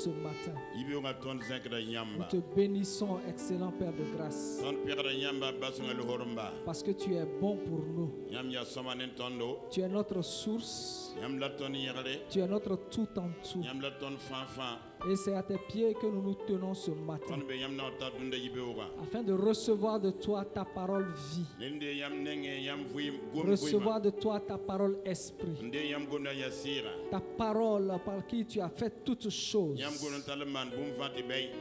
ce matin. Nous te bénissons, excellent Père de grâce, parce que tu es bon pour nous. Tu es notre source, tu es notre tout en tout. Et c'est à tes pieds que nous nous tenons ce matin, afin de recevoir de toi ta parole vie, recevoir de toi ta parole esprit, ta parole par qui tu as fait toutes choses.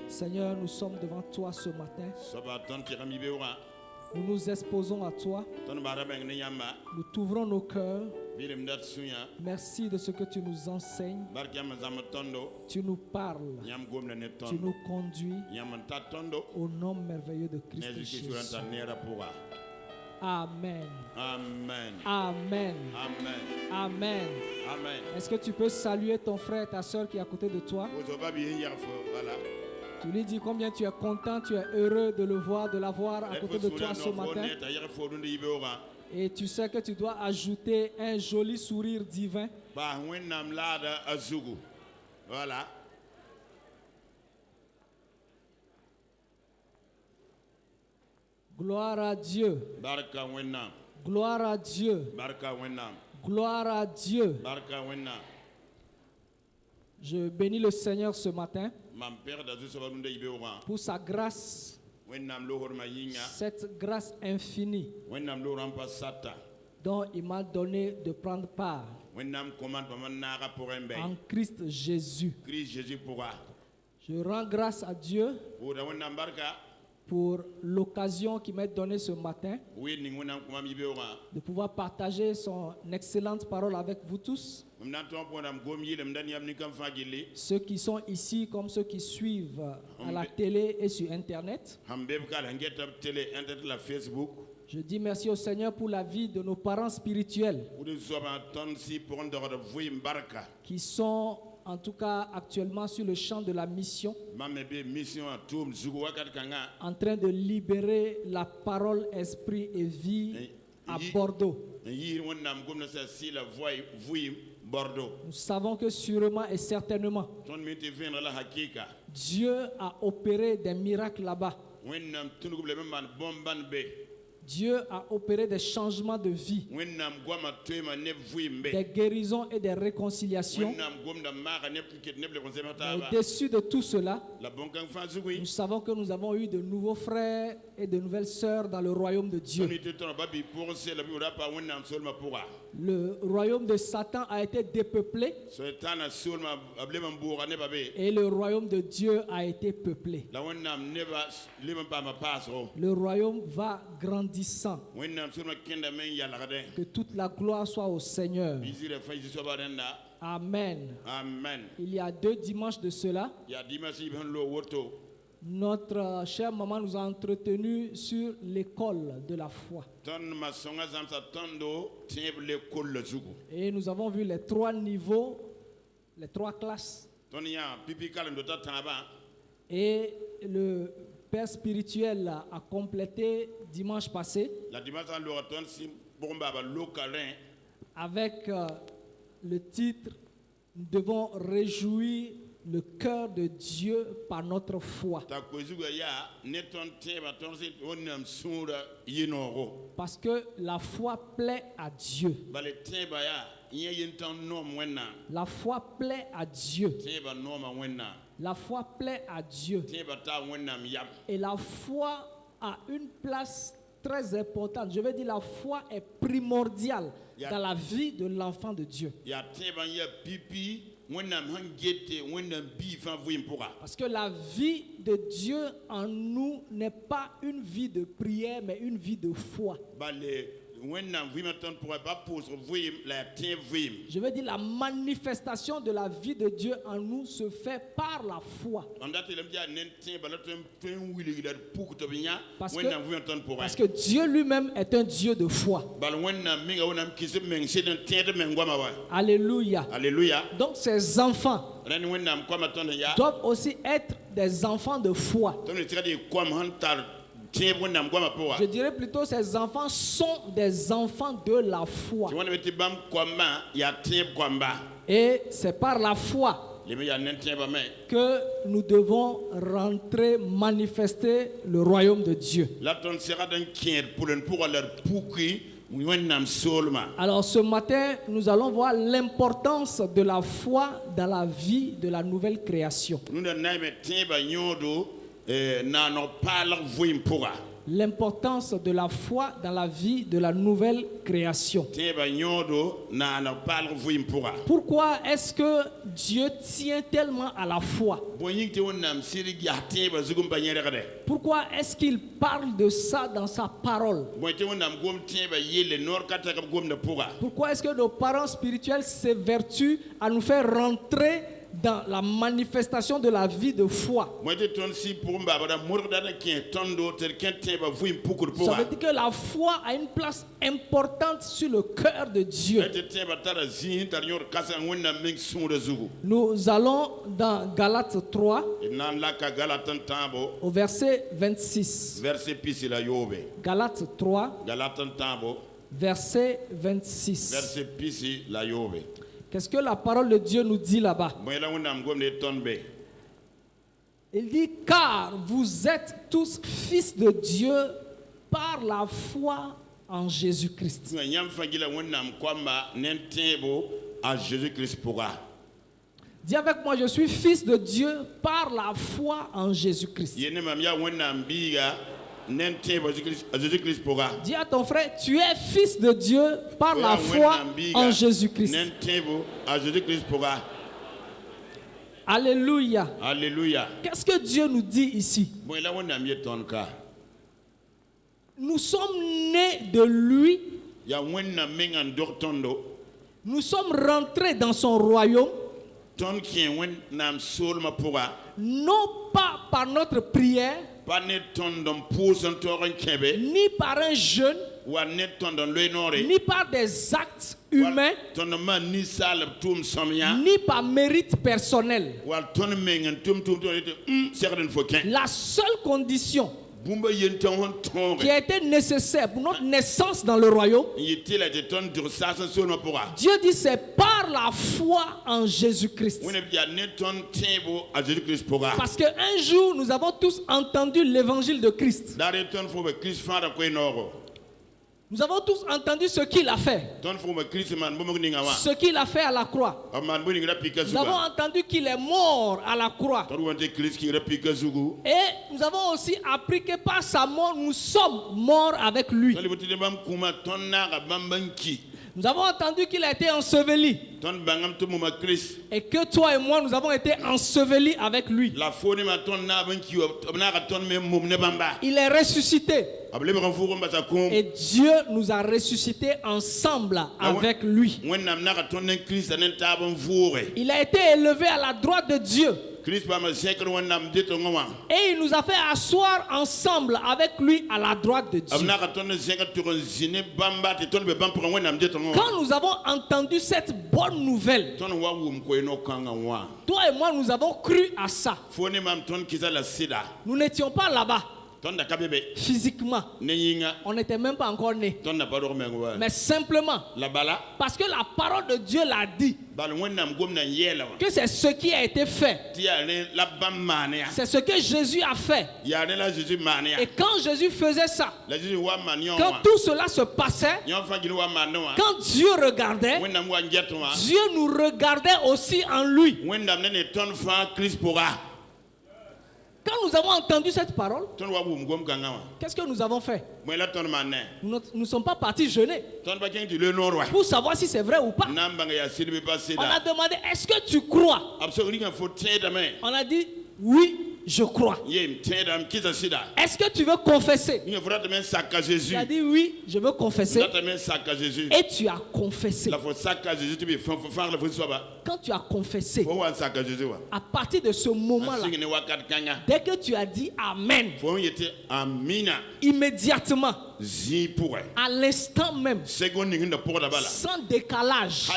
Seigneur, nous sommes devant toi ce matin. Nous nous exposons à toi. Nous t'ouvrons nos cœurs. Merci de ce que tu nous enseignes. Tu nous parles. Tu nous conduis. Au nom merveilleux de Christ Jésus. Amen. Amen. Amen. Amen. Amen. Amen. Est-ce que tu peux saluer ton frère et ta soeur qui est à côté de toi? Tu lui dis combien tu es content, tu es heureux de le voir, de l'avoir à côté de toi ce matin. Et tu sais que tu dois ajouter un joli sourire divin. Voilà. Gloire à Dieu. Gloire à Dieu. Gloire à Dieu. Je bénis le Seigneur ce matin pour sa grâce, cette grâce infinie dont il m'a donné de prendre part en Christ Jésus. Je rends grâce à Dieu pour l'occasion qu'il m'a donnée ce matin de pouvoir partager son excellente parole avec vous tous, ceux qui sont ici comme ceux qui suivent à la télé et sur Internet. Je dis merci au Seigneur pour la vie de nos parents spirituels qui sont en tout cas actuellement sur le champ de la mission, en train de libérer la parole, esprit et vie à Bordeaux. Nous savons que sûrement et certainement Dieu a opéré des miracles là-bas. Dieu a opéré des changements de vie, des guérisons et des réconciliations. Au-dessus de tout cela, nous savons que nous avons eu de nouveaux frères et de nouvelles sœurs dans le royaume de Dieu. Le royaume de Satan a été dépeuplé et le royaume de Dieu a été peuplé. Le royaume va grandissant. Que toute la gloire soit au Seigneur. Amen. Amen. Il y a 2 dimanches de cela, notre chère maman nous a entretenus sur l'école de la foi. Et nous avons vu les 3 niveaux, les 3 classes. Et le Père spirituel a complété dimanche passé avec le titre « Nous devons réjouir le cœur de Dieu par notre foi ». Parce que la foi plaît à Dieu. La foi plaît à Dieu. La foi plaît à Dieu. Et la foi a une place très importante. Je veux dire, la foi est primordiale dans la vie de l'enfant de Dieu. Parce que la vie de Dieu en nous n'est pas une vie de prière, mais une vie de foi. Je veux dire, la manifestation de la vie de Dieu en nous se fait par la foi. Parce que Dieu lui-même est un Dieu de foi. Alléluia. Alléluia. Donc ces enfants doivent aussi être des enfants de foi. Je dirais plutôt ces enfants sont des enfants de la foi. Et c'est par la foi que nous devons rentrer manifester le royaume de Dieu. Alors ce matin, nous allons voir l'importance de la foi dans la vie de la nouvelle création. L'importance de la foi dans la vie de la nouvelle création. Pourquoi est-ce que Dieu tient tellement à la foi? Pourquoi est-ce qu'il parle de ça dans sa parole? Pourquoi est-ce que nos parents spirituels s'évertuent à nous faire rentrer dans la manifestation de la vie de foi? Ça veut dire que la foi a une place importante sur le cœur de Dieu. Nous allons dans Galates 3 au verset 26. Galates 3 verset 26. Qu'est-ce que la parole de Dieu nous dit là-bas? Il dit, car vous êtes tous fils de Dieu par la foi en Jésus-Christ. Dis avec moi, je suis fils de Dieu par la foi en Jésus-Christ. Dis à ton frère, tu es fils de Dieu par la foi en Jésus-Christ. Alléluia. Alléluia. Qu'est-ce que Dieu nous dit ici? Nous sommes nés de lui. Nous sommes rentrés dans son royaume. Non pas par notre prière, ni par un jeûne, ni par des actes humains, ni par mérite personnel. La seule condition qui a été nécessaire pour notre naissance dans le royaume, Dieu dit c'est par la foi en Jésus-Christ. Parce qu'un jour nous avons tous entendu l'évangile de Christ. Nous avons tous entendu ce qu'il a fait. Ce qu'il a fait à la croix. Nous avons entendu qu'il est mort à la croix. Et nous avons aussi appris que par sa mort, nous sommes morts avec lui. Nous avons entendu qu'il a été enseveli. Et que toi et moi, nous avons été ensevelis avec lui. Il est ressuscité. Et Dieu nous a ressuscités ensemble avec lui. Il a été élevé à la droite de Dieu. Et il nous a fait asseoir ensemble avec lui à la droite de Dieu. Quand nous avons entendu cette bonne nouvelle, toi et moi nous avons cru à ça. Nous n'étions pas là-bas physiquement. On n'était même pas encore nés. Mais simplement parce que la parole de Dieu l'a dit, que c'est ce qui a été fait. C'est ce que Jésus a fait. Et quand Jésus faisait ça, quand tout cela se passait, quand Dieu regardait, Dieu nous regardait aussi en lui. Quand nous avons entendu cette parole, qu'est-ce que nous avons fait? Nous ne sommes pas partis jeûner pour savoir si c'est vrai ou pas. On a demandé, est-ce que tu crois? On a dit, oui, je crois. Est-ce que tu veux confesser? Il a dit, oui, je veux confesser. Et tu as confessé. Quand tu as confessé, à partir de ce moment-là, dès que tu as dit Amen, immédiatement, à l'instant même, sans décalage,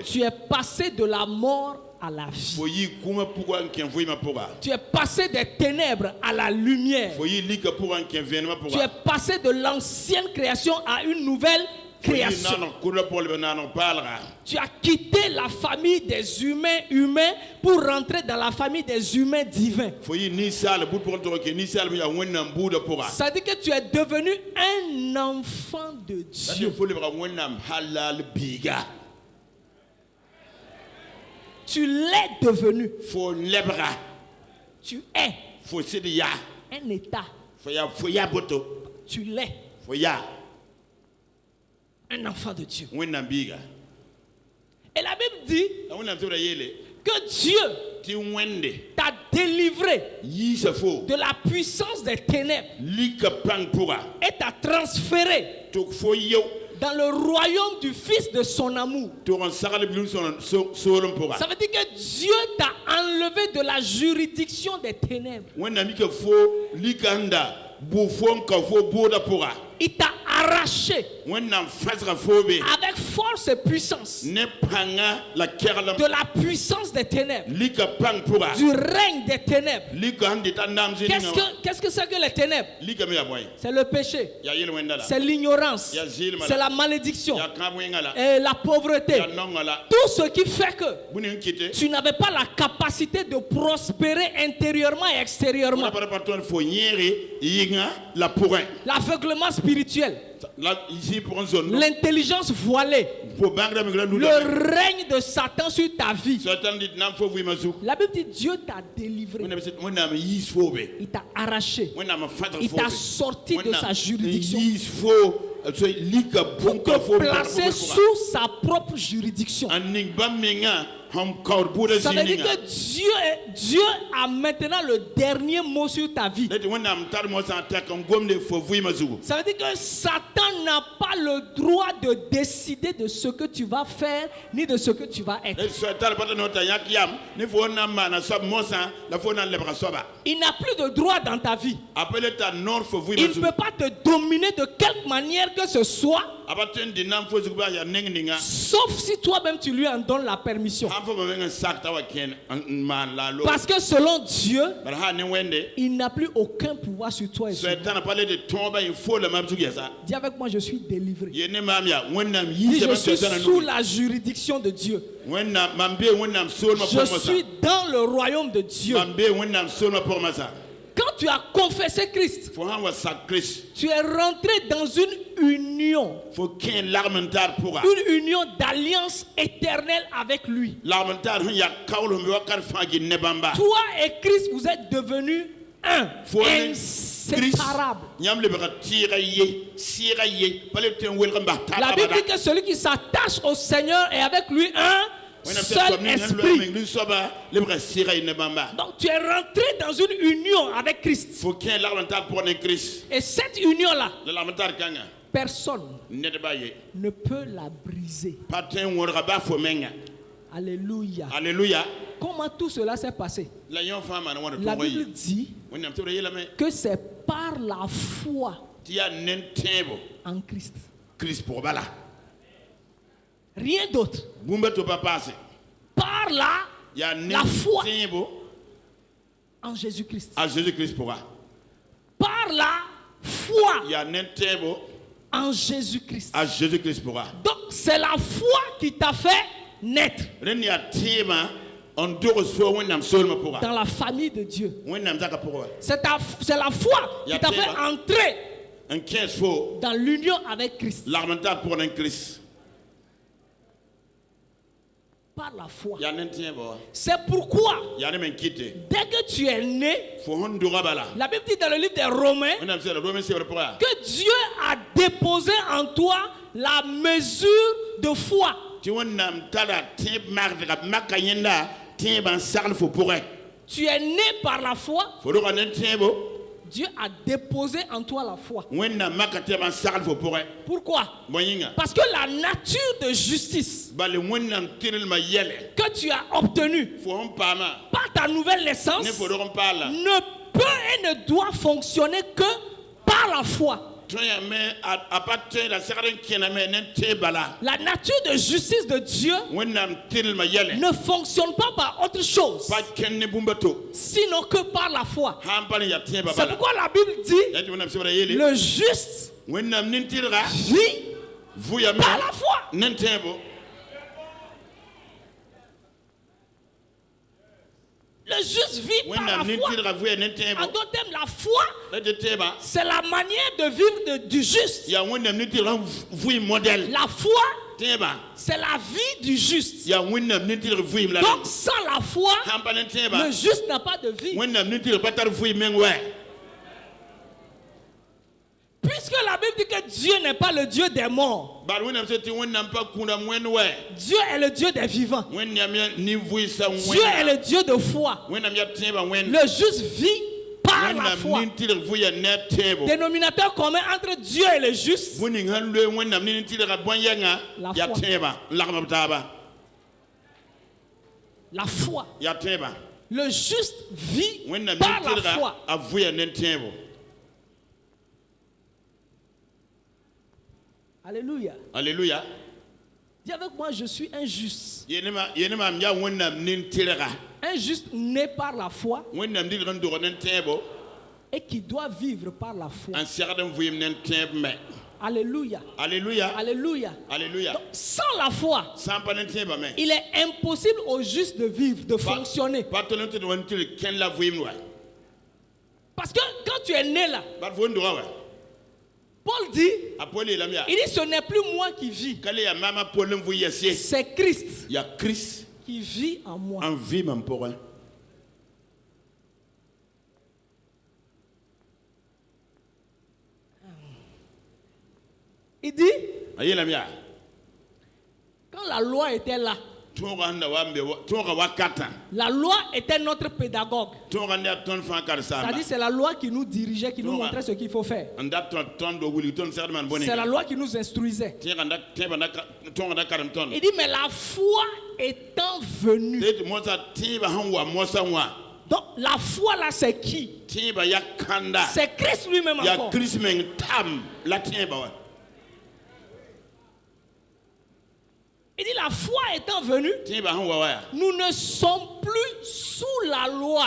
tu es passé de la mort à la vie. Tu es passé des ténèbres à la lumière. Tu es passé de l'ancienne création à une nouvelle création. Tu as quitté la famille des humains pour rentrer dans la famille des humains divins. Ça veut dire que tu es devenu un enfant de Dieu. Tu l'es devenu. Tu es un état. Tu l'es. Un enfant de Dieu. Et la Bible dit que Dieu t'a délivré de la puissance des ténèbres et t'a transféré dans le royaume du Fils de son amour. Ça veut dire que Dieu t'a enlevé de la juridiction des ténèbres. Il t'a arraché avec force et puissance de la puissance des ténèbres, du règne des ténèbres. Qu'est-ce que c'est que les ténèbres? C'est le péché, c'est l'ignorance, c'est la malédiction et la pauvreté. Tout ce qui fait que tu n'avais pas la capacité de prospérer intérieurement et extérieurement. L'aveuglement spirituel, l'intelligence voilée, le règne de Satan sur ta vie. La Bible dit Dieu t'a délivré. Il t'a arraché. Il t'a sorti de sa juridiction pour te placer sous sa propre juridiction. Ça veut dire que Dieu a maintenant le dernier mot sur ta vie. Ça veut dire que Satan n'a pas le droit de décider de ce que tu vas faire ni de ce que tu vas être. Il n'a plus de droit dans ta vie. Il ne peut pas te dominer de quelque manière que ce soit, sauf si toi-même tu lui en donnes la permission. Parce que selon Dieu, il n'a plus aucun pouvoir sur toi et sur moi. Dis avec moi, je suis délivré. Dis, je suis sous la juridiction de Dieu. Je suis dans le royaume de Dieu. Quand tu as confessé Christ, tu es rentré dans une union. Une union d'alliance éternelle avec lui. Toi et Christ, vous êtes devenus un, inséparable. La Bible dit que celui qui s'attache au Seigneur est avec lui un seul esprit. Donc tu es rentré dans une union avec Christ. Et cette union-là, personne ne peut la briser. Alléluia. Alléluia. Comment tout cela s'est passé? La Bible dit que c'est par la foi en Christ. Rien d'autre. Par la foi en Jésus-Christ. Par la foi en Jésus-Christ. Donc c'est la foi qui t'a fait naître dans la famille de Dieu. C'est la foi qui t'a fait entrer dans l'union avec Christ. Par la foi. C'est pourquoi dès que tu es né, la Bible dit dans le livre des Romains que Dieu a déposé en toi la mesure de foi. Tu es né par la foi. Dieu a déposé en toi la foi. Pourquoi? Parce que la nature de justice que tu as obtenue par ta nouvelle naissance ne peut et ne doit fonctionner que par la foi. La nature de justice de Dieu ne fonctionne pas par autre chose, sinon que par la foi. C'est pourquoi la Bible dit le juste vit par la foi. Le juste vit par la foi. En d'autres termes, la foi, c'est la manière de vivre du juste. La foi, c'est la vie du juste. Donc sans la foi, le juste n'a pas de vie. Puisque la Bible dit que Dieu n'est pas le Dieu des morts, Dieu est le Dieu des vivants. Dieu est le Dieu de foi. Le juste vit par la foi. Dénominateur commun entre Dieu et le juste, la foi. Le juste vit par la foi. Alléluia. Alléluia. Dis avec moi, je suis un juste. Un juste né par la foi et qui doit vivre par la foi. Alléluia. Alléluia. Alléluia. Alléluia. Donc, sans la foi, il est impossible au juste de vivre, de fonctionner. Parce que quand tu es né là, Paul dit, il dit, ce n'est plus moi qui vis, c'est Christ qui vit en moi. Il dit, quand la loi était là, la loi était notre pédagogue. C'est-à-dire c'est la loi qui nous dirigeait, qui nous montrait ce qu'il faut faire. C'est la loi qui nous instruisait. Il dit, mais la foi étant venue. Donc la foi là c'est qui? C'est Christ lui-même encore. Il dit la foi étant venue, nous ne sommes plus sous la loi.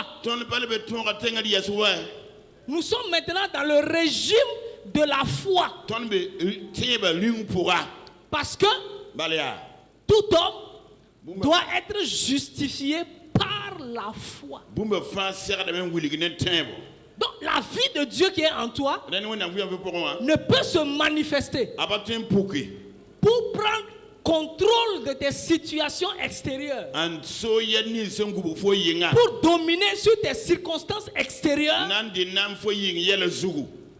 Nous sommes maintenant dans le régime de la foi. Parce que tout homme doit être justifié par la foi. Donc la vie de Dieu qui est en toi ne peut se manifester pour prendre contrôle de tes situations extérieures, pour dominer sur tes circonstances extérieures,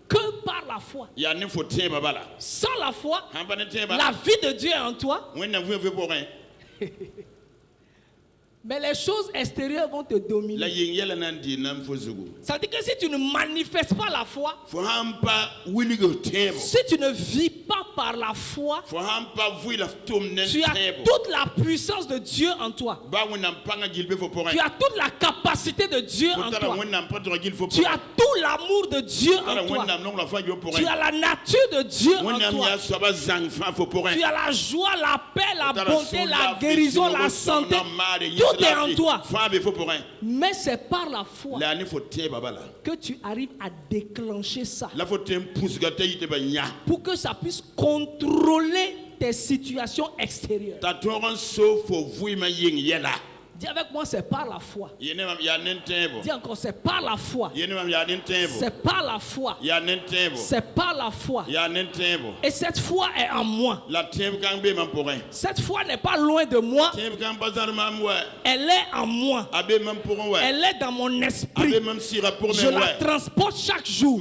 que par la foi. Sans la foi, la vie de Dieu est en toi, mais les choses extérieures vont te dominer. Ça veut dire que si tu ne manifestes pas la foi, si tu ne vis pas par la foi, tu as toute la puissance de Dieu en toi. Tu as toute la capacité de Dieu en toi. Tu as tout l'amour de Dieu en toi. Tu as la nature de Dieu en toi. Tu as la joie, la paix, la bonté, la guérison, la santé. Tout est en toi. Mais c'est par la foi que tu arrives à déclencher ça, pour que ça puisse contrôler tes situations extérieures. Dis avec moi, c'est par la foi. Dis encore, c'est par la foi. C'est par la foi. C'est par la foi. Et cette foi est en moi. Cette foi n'est pas loin de moi. Elle est en moi. Elle est dans mon esprit. Je la transporte chaque jour.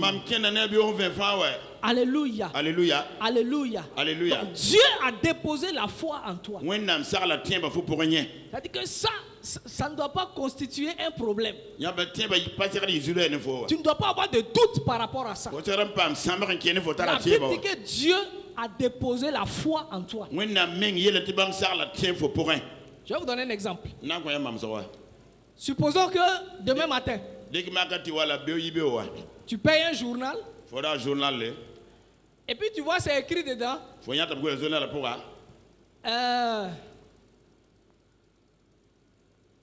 Alléluia. Alléluia. Alléluia. Alléluia. Donc, Dieu a déposé la foi en toi. C'est-à-dire que ça ne doit pas constituer un problème. Tu ne dois pas avoir de doute par rapport à ça. La Bible dit que Dieu a déposé la foi en toi. Je vais vous donner un exemple. Supposons que demain matin, tu payes un journal. Et puis tu vois, c'est écrit dedans.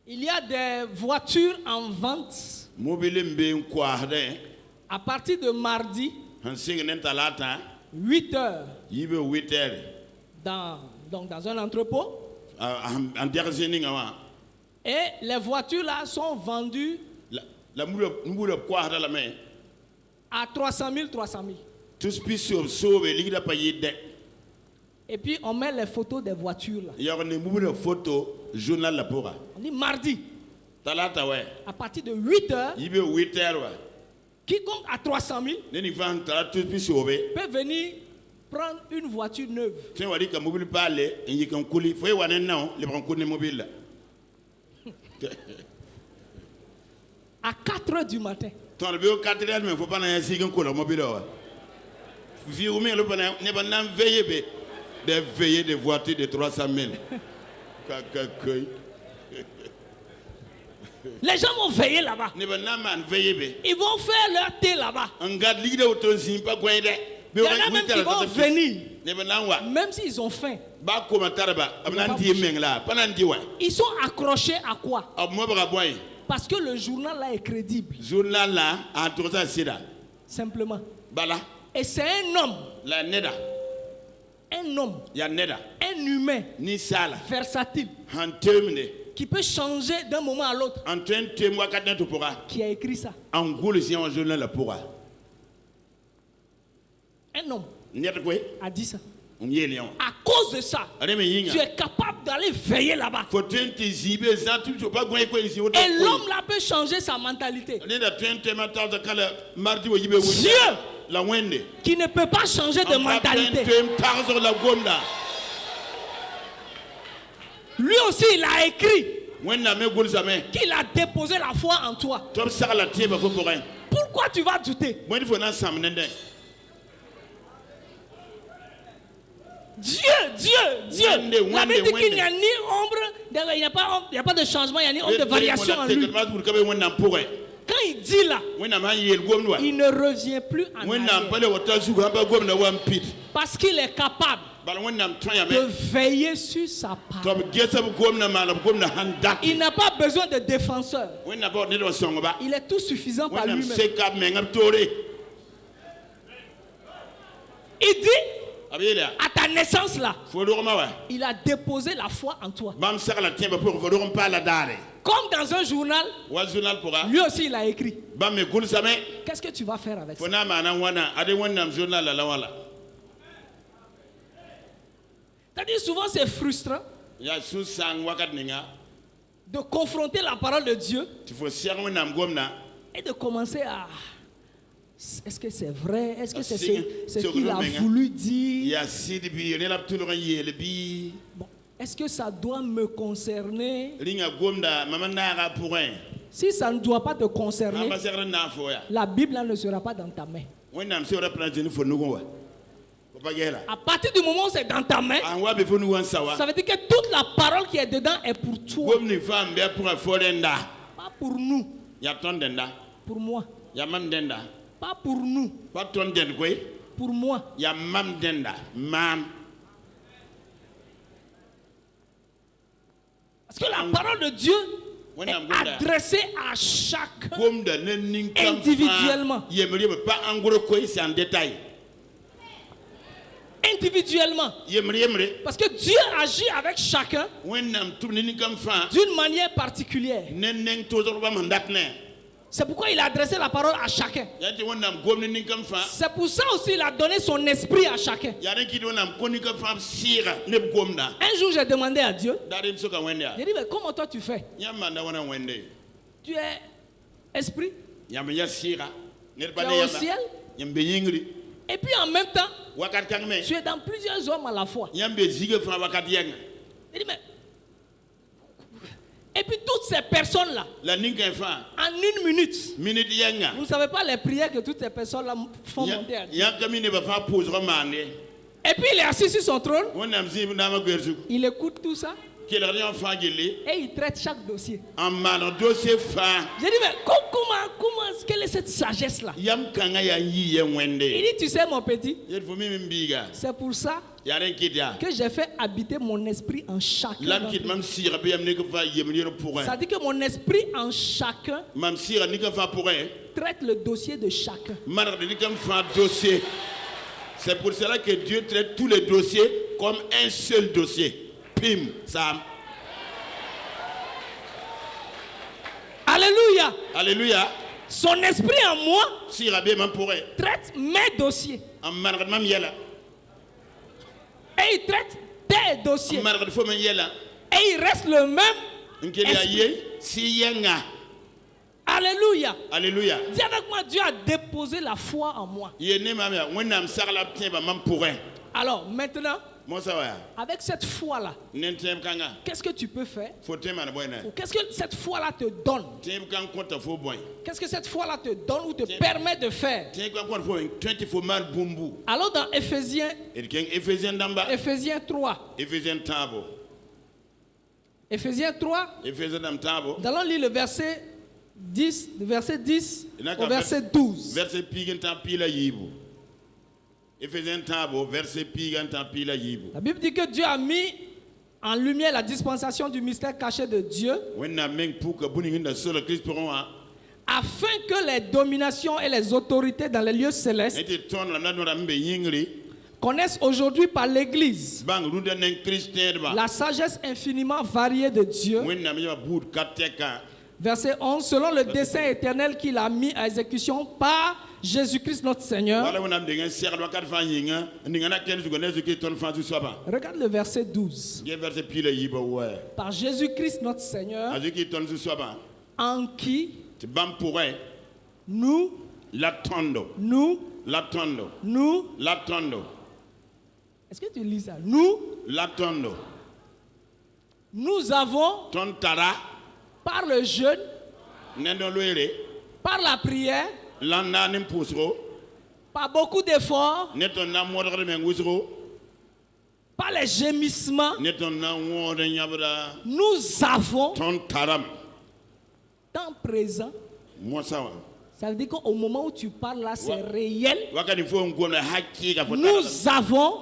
Il y a des voitures en vente à partir de mardi 8 heures. Il veut 8 heures. Donc dans un entrepôt. Et les voitures là sont vendues à 300 000. Et puis on met les photos des voitures là. On dit mardi. À partir de 8 heures. Quiconque à 300 000 peut venir prendre une voiture neuve. À 4 heures du matin. Des veillées de voitures de 300 000. Les gens vont veiller là-bas. Ils vont faire leur thé là-bas. Il y en a même qui vont venir. Même s'ils ont faim. Ils sont accrochés à quoi? Parce que le journal là est crédible. Simplement. Et c'est un homme. Un homme. Un humain. Versatile. Qui peut changer d'un moment à l'autre. Qui a écrit ça? Un homme a dit ça. À cause de ça, tu es capable d'aller veiller là-bas. Et l'homme là peut changer sa mentalité. Dieu qui ne peut pas changer de mentalité. Lui aussi il a écrit qu'il a déposé la foi en toi. Pourquoi tu vas douter? Dieu. La Bible dit qu'il n'y a ni ombre, il n'y a pas de changement, il n'y a ni ombre de variation en lui. Quand il dit là, il ne revient plus en arrière. Parce qu'il est capable de veiller sur sa parole. Il n'a pas besoin de défenseur. Il est tout suffisant par lui-même. Il dit, à ta naissance là, il a déposé la foi en toi. Comme dans un journal, lui aussi il a écrit. Qu'est-ce que tu vas faire avec ça? C'est-à-dire souvent c'est frustrant de confronter la parole de Dieu et de commencer à... Est-ce que c'est vrai? Est-ce que c'est ce qu'il a voulu dire? Bon, est-ce que ça doit me concerner? Si ça ne doit pas te concerner, la Bible ne sera pas dans ta main. À partir du moment où c'est dans ta main, ça veut dire que toute la parole qui est dedans est pour toi. Pas pour nous. Pour moi. Pas pour nous. Pour moi. Parce que la parole de Dieu est adressée à chacun individuellement. Individuellement. Parce que Dieu agit avec chacun d'une manière particulière. C'est pourquoi il a adressé la parole à chacun. C'est pour ça aussi il a donné son esprit à chacun. Un jour j'ai demandé à Dieu, j'ai dit mais comment toi tu fais? Tu es esprit? Tu es au ciel? Et puis en même temps, tu es dans plusieurs hommes à la fois. J'ai dit mais... Et puis toutes ces personnes-là, en une minute, vous ne savez pas les prières que toutes ces personnes-là font monter à Dieu. Et puis il est assis sur son trône, il écoute tout ça, et il traite chaque dossier. J'ai dit mais comment quelle est cette sagesse-là? Il dit tu sais mon petit, c'est pour ça que j'ai fait habiter mon esprit en chacun. Ça dit que mon esprit en chacun traite le dossier de chacun. C'est pour cela que Dieu traite tous les dossiers comme un seul dossier. Pim, Sam. Alléluia. Alléluia. Son esprit en moi traite mes dossiers. Et il traite tes dossiers. Et il reste le même esprit. Alléluia. Alléluia. Dis avec moi, Dieu a déposé la foi en moi. Alors maintenant, avec cette foi-là, qu'est-ce que tu peux faire? Qu'est-ce que cette foi-là te donne? Qu'est-ce que cette foi-là te donne ou te permet de faire? Alors dans Éphésiens 3. Éphésiens 3. Nous allons lire le verset 10 au verset 12. La Bible dit que Dieu a mis en lumière la dispensation du mystère caché de Dieu, afin que les dominations et les autorités dans les lieux célestes connaissent aujourd'hui par l'Église la sagesse infiniment variée de Dieu. Verset 11, selon le dessein éternel qu'il a mis à exécution par Jésus-Christ notre Seigneur. Regarde le verset 12. Par Jésus-Christ notre Seigneur, en qui nous est-ce que tu lis ça? Nous avons par le jeûne, par la prière, par beaucoup d'efforts, par les gémissements, nous avons temps présent. Ça veut dire qu'au moment où tu parles là, c'est réel. Nous avons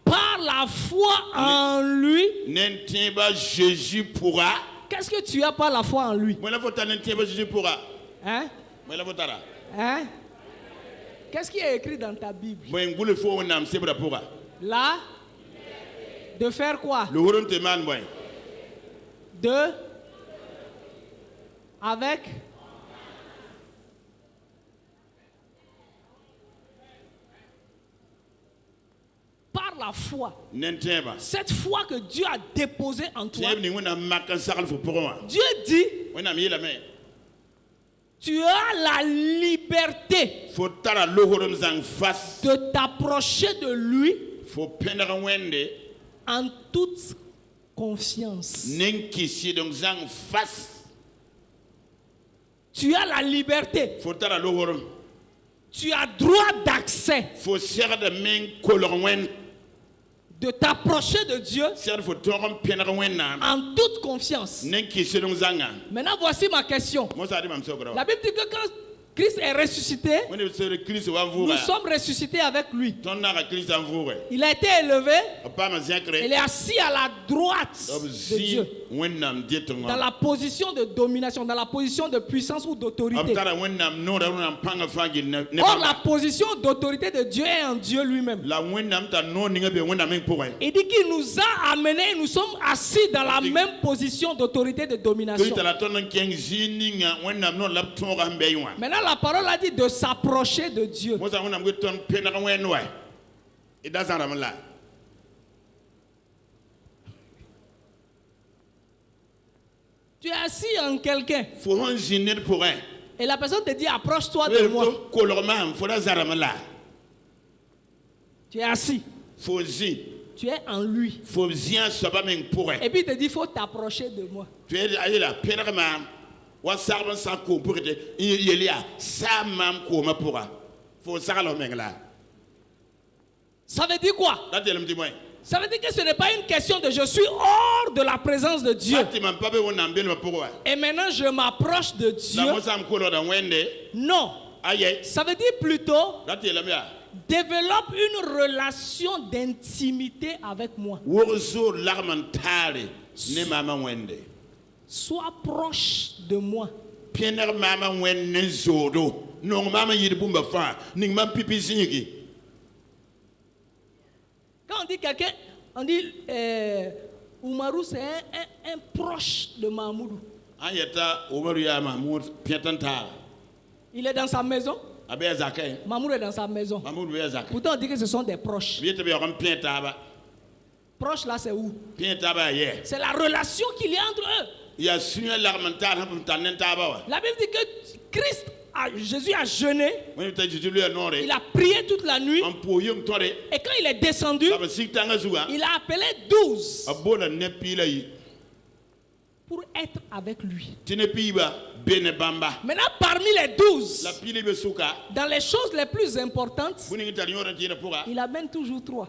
par la foi en lui. Jésus pourra. Qu'est-ce que tu as par la foi en lui? Hein? Hein? Qu'est-ce qui est écrit dans ta Bible? Là, de faire quoi? Avec par la foi. Cette foi que Dieu a déposée en toi. Dieu dit, tu as la liberté de t'approcher de lui en toute confiance. Tu as la liberté. Tu as droit d'accès de t'approcher de Dieu en toute confiance. Maintenant, voici ma question. La Bible dit que quand Christ est ressuscité, nous sommes ressuscités avec lui. Il a été élevé. Il est assis à la droite de Dieu. Dans la position de domination, dans la position de puissance ou d'autorité. Or, la position d'autorité de Dieu est en Dieu lui-même. Il dit qu'il nous a amenés, nous sommes assis dans la même position d'autorité de domination. Maintenant, la parole a dit de s'approcher de Dieu. Tu es assis en quelqu'un. Et la personne te dit approche-toi de moi. Tu es assis. Tu es en lui. Et puis il te dit il faut t'approcher de moi. Ça veut dire quoi? Ça veut dire que ce n'est pas une question de je suis hors de la présence de Dieu. Et maintenant je m'approche de Dieu. Non. Ça veut dire plutôt développe une relation d'intimité avec moi. Sois proche de moi. dit quelqu'un, on dit Oumarou, c'est un proche de Mahmoudou. Il est dans sa maison. Mahmoud est dans sa maison. Pourtant, on dit que ce sont des proches. Proche là, c'est où? C'est la relation qu'il y a entre eux. La Bible dit que Jésus a jeûné. Il a prié toute la nuit. Et quand il est descendu, il a appelé 12 pour être avec lui. Maintenant, parmi les 12, dans les choses les plus importantes, il amène toujours 3.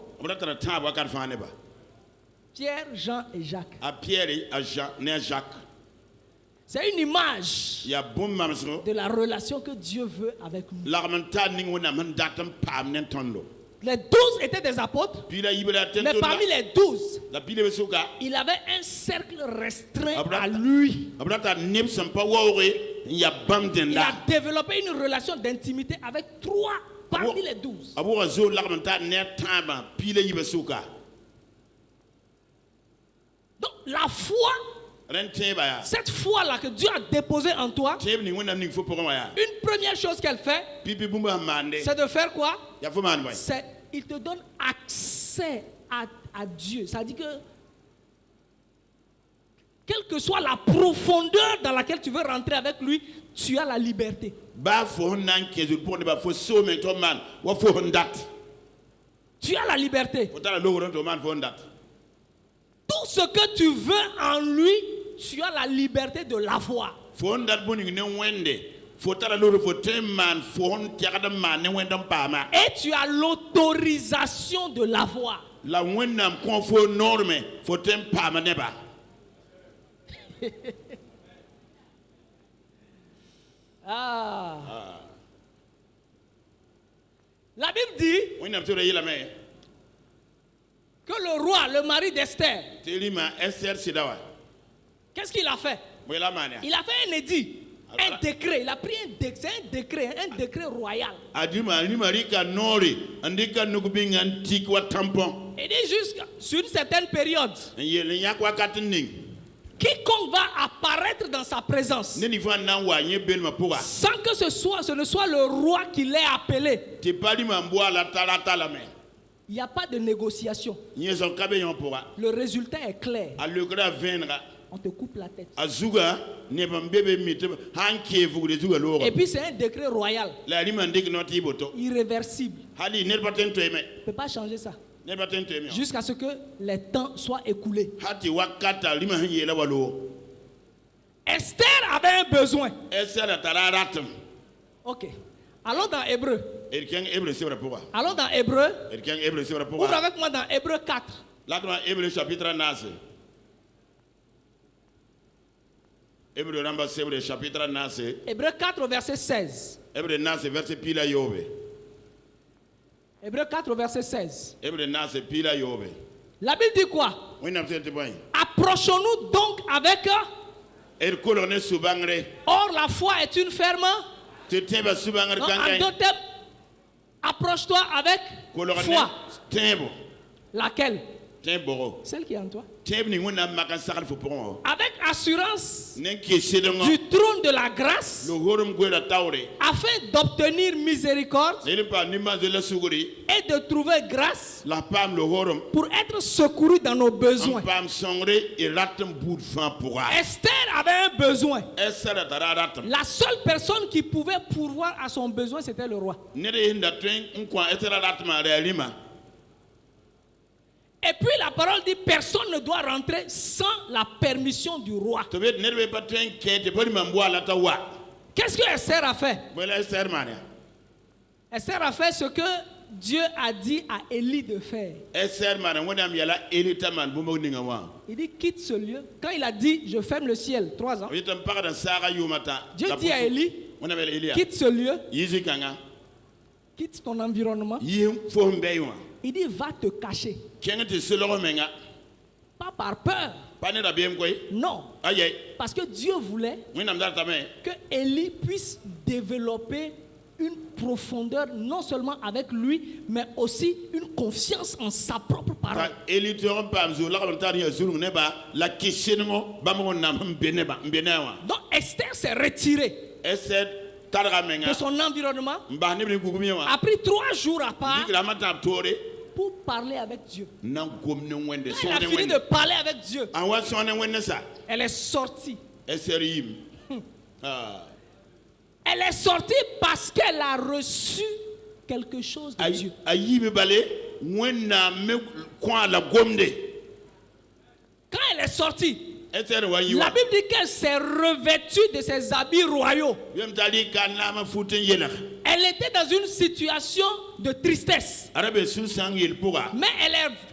Pierre, Jean et Jacques. C'est une image de la relation que Dieu veut avec nous. Les 12 étaient des apôtres, mais parmi les 12, il avait un cercle restreint à lui. Il a développé une relation d'intimité avec 3 parmi les 12. Donc la foi, cette foi-là que Dieu a déposée en toi, une première chose qu'elle fait, c'est de faire quoi? Il te donne accès à Dieu. Ça dit que quelle que soit la profondeur dans laquelle tu veux rentrer avec lui, tu as la liberté. Tu as la liberté. Tout ce que tu veux en lui, tu as la liberté de l'avoir. Et tu as l'autorisation de l'avoir. La Bible dit que le roi, le mari d'Esther, qu'est-ce qu'il a fait? Il a fait un édit, un décret. Il a pris un décret royal. Il dit sur une certaine période, quiconque va apparaître dans sa présence, sans que ce ne soit le roi qui l'ait appelé, il n'y a pas de négociation. Le résultat est clair. On te coupe la tête. Et puis c'est un décret royal, irréversible. On ne peut pas changer ça jusqu'à ce que les temps soient écoulés. Esther avait un besoin. Ok. Allons dans Hébreu. Allons dans Hébreu. Ouvre avec moi dans Hébreu 4. Hébreu 4 verset 16. Hébreu 4 verset 16. La Bible dit quoi? Approchons-nous donc avec. Or la foi est une ferme. En d'autres termes, approche-toi avec foi. Laquelle? Celle qui est en toi. Avec assurance du trône de la grâce, afin d'obtenir miséricorde et de trouver grâce pour être secouru dans nos besoins. Esther avait un besoin. La seule personne qui pouvait pourvoir à son besoin, c'était le roi. Et puis la parole dit personne ne doit rentrer sans la permission du roi. Qu'est-ce que Esther a fait? Esther a fait ce que Dieu a dit à Élie de faire. Il dit quitte ce lieu. Quand il a dit je ferme le ciel 3 ans, Dieu dit à Élie quitte ce lieu, quitte ton environnement. Il dit va te cacher. Pas par peur. Non. Parce que Dieu voulait que Élie puisse développer une profondeur non seulement avec lui, mais aussi une confiance en sa propre parole. Donc Esther s'est retirée de son environnement, a pris 3 jours à part pour parler avec Dieu. Quand elle a fini de parler avec Dieu, elle est sortie. Elle est sortie parce qu'elle a reçu quelque chose de Dieu. Quand elle est sortie, la Bible dit qu'elle s'est revêtue de ses habits royaux. Elle était dans une situation de tristesse. Mais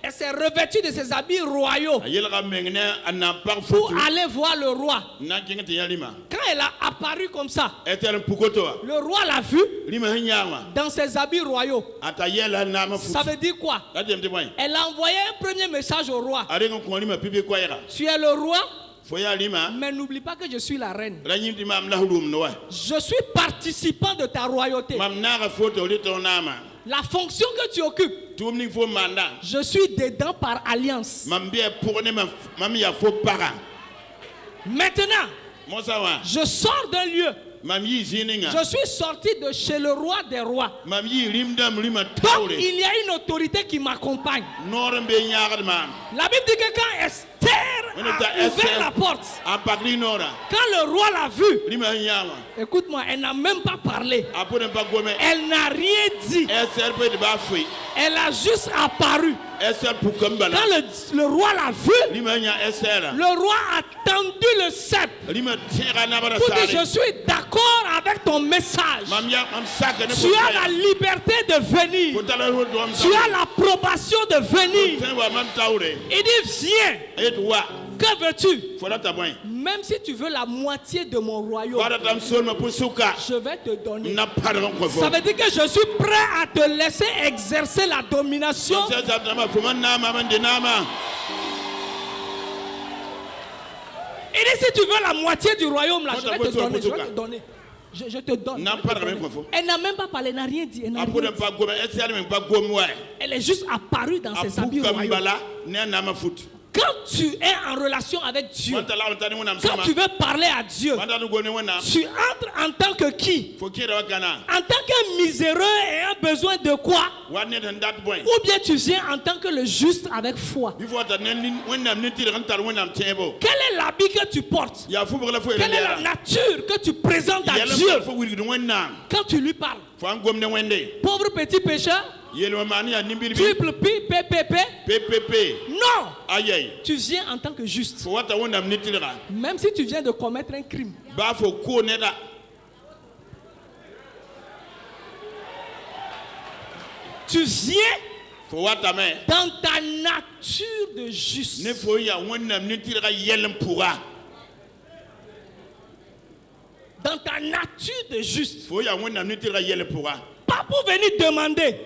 elle s'est revêtue de ses habits royaux pour aller voir le roi. Quand elle a apparu comme ça, le roi l'a vue dans ses habits royaux. Ça veut dire quoi? Elle a envoyé un premier message au roi. Tu es le roi, mais n'oublie pas que je suis la reine. Je suis participant de ta royauté. La fonction que tu occupes, je suis dedans par alliance. Maintenant, je sors d'un lieu. Je suis sorti de chez le roi des rois. Donc il y a une autorité qui m'accompagne. La Bible dit que quand Esther a ouvert la porte, quand le roi l'a vue, écoute-moi, elle n'a même pas parlé. Elle n'a rien dit. Elle a juste apparu. Quand le roi l'a vue, le roi a tendu le sceptre pour dire: je suis d'accord avec ton message. Tu as la liberté de venir. Tu as l'approbation de venir. Il dit: viens. Que veux-tu? Même si tu veux la moitié de mon royaume, je vais te donner. Ça veut dire que je suis prêt à te laisser exercer la domination. Il dit: si tu veux la moitié du royaume, là, je vais te donner. Je vais te donner. Je te donne. Elle n'a même pas parlé, elle n'a rien dit. Elle est juste apparue dans ses habits royaux. Quand tu es en relation avec Dieu, quand tu veux parler à Dieu, tu entres en tant que qui? En tant qu'un miséreux ayant besoin de quoi? Ou bien tu viens en tant que le juste avec foi? Quel est l'habit que tu portes? Quelle est la nature que tu présentes à Dieu quand tu lui parles? Pauvre petit pécheur, triple P, PPP. Non. Tu viens en tant que juste. Même si tu viens de commettre un crime. Tu viens dans ta nature de juste. Dans ta nature de juste. Pas pour venir demander.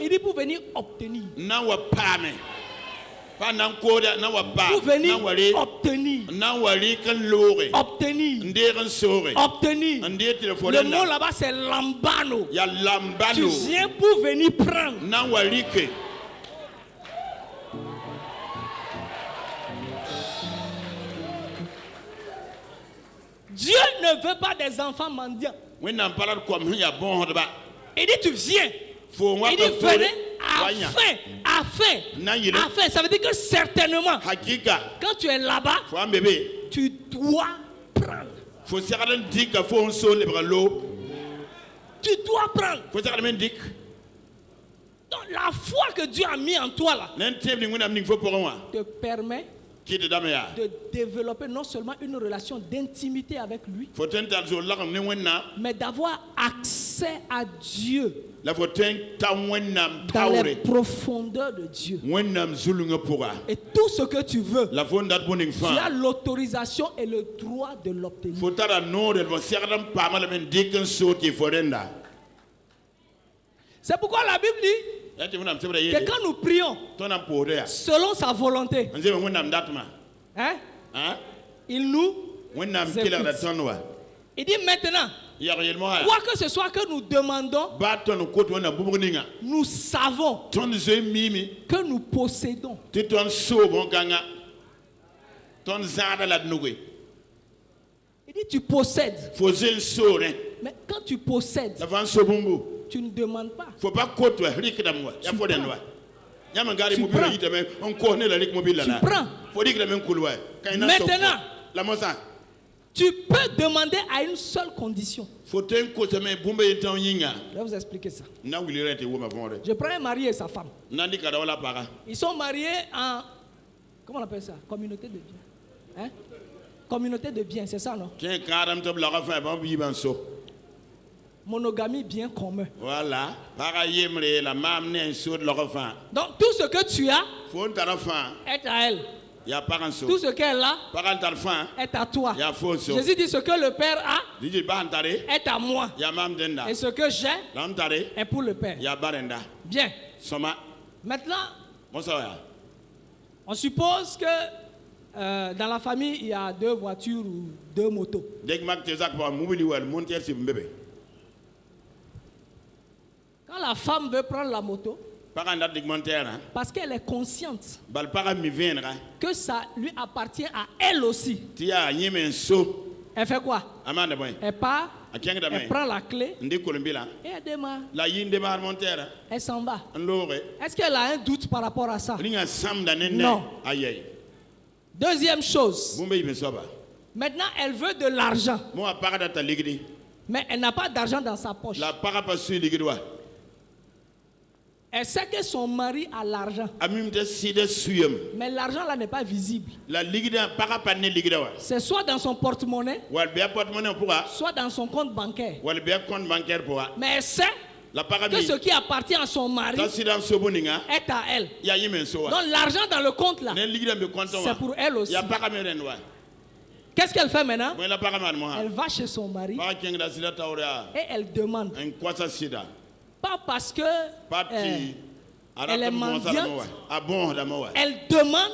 Il dit pour venir obtenir. Pour venir obtenir. Obtenir. Le mot là-bas c'est lambano. Tu viens pour venir prendre. Dieu ne veut pas des enfants mendiants. Il dit tu viens. Il dit venez afin. Ça veut dire que certainement, quand tu es là-bas, tu dois prendre. Tu dois prendre. Donc la foi que Dieu a mis en toi là te permet de développer non seulement une relation d'intimité avec lui, mais d'avoir accès à Dieu dans les profondeurs de Dieu. Et tout ce que tu veux, tu as l'autorisation et le droit de l'obtenir. C'est pourquoi la Bible dit que quand nous prions selon sa volonté, il nous écoute. Il dit maintenant, Quoi que ce soit que nous demandons, nous savons que nous possédons. Il dit tu possèdes. Mais quand tu possèdes, tu ne demandes pas. Tu prends. Maintenant, tu peux demander à une seule condition. Je vais vous expliquer ça. Je prends un mari et sa femme. Ils sont mariés en... Comment on appelle ça? Communauté de biens. Hein? Communauté de biens, c'est ça, non? Monogamie, bien commun. Voilà. Donc tout ce que tu as est à elle. Tout ce qu'elle a est à toi. Jésus dit ce que le Père a est à moi. Et ce que j'ai est pour le Père. Bien. Maintenant, on suppose que dans la famille, il y a 2 voitures ou 2 motos. Quand la femme veut prendre la moto, parce qu'elle est consciente que ça lui appartient à elle aussi, elle fait quoi? Elle part, elle prend la clé et elle démarre. Elle s'en va. Est-ce qu'elle a un doute par rapport à ça? Non. Deuxième chose. Maintenant, elle veut de l'argent. Mais elle n'a pas d'argent dans sa poche. Elle sait que son mari a l'argent. Mais l'argent là n'est pas visible. C'est soit dans son porte-monnaie, soit dans son compte bancaire. Mais elle sait que ce qui appartient à son mari est à elle. Donc l'argent dans le compte là, c'est pour elle aussi. Qu'est-ce qu'elle fait maintenant? Elle va chez son mari et elle demande. Pas parce que elle est mendiante. Elle demande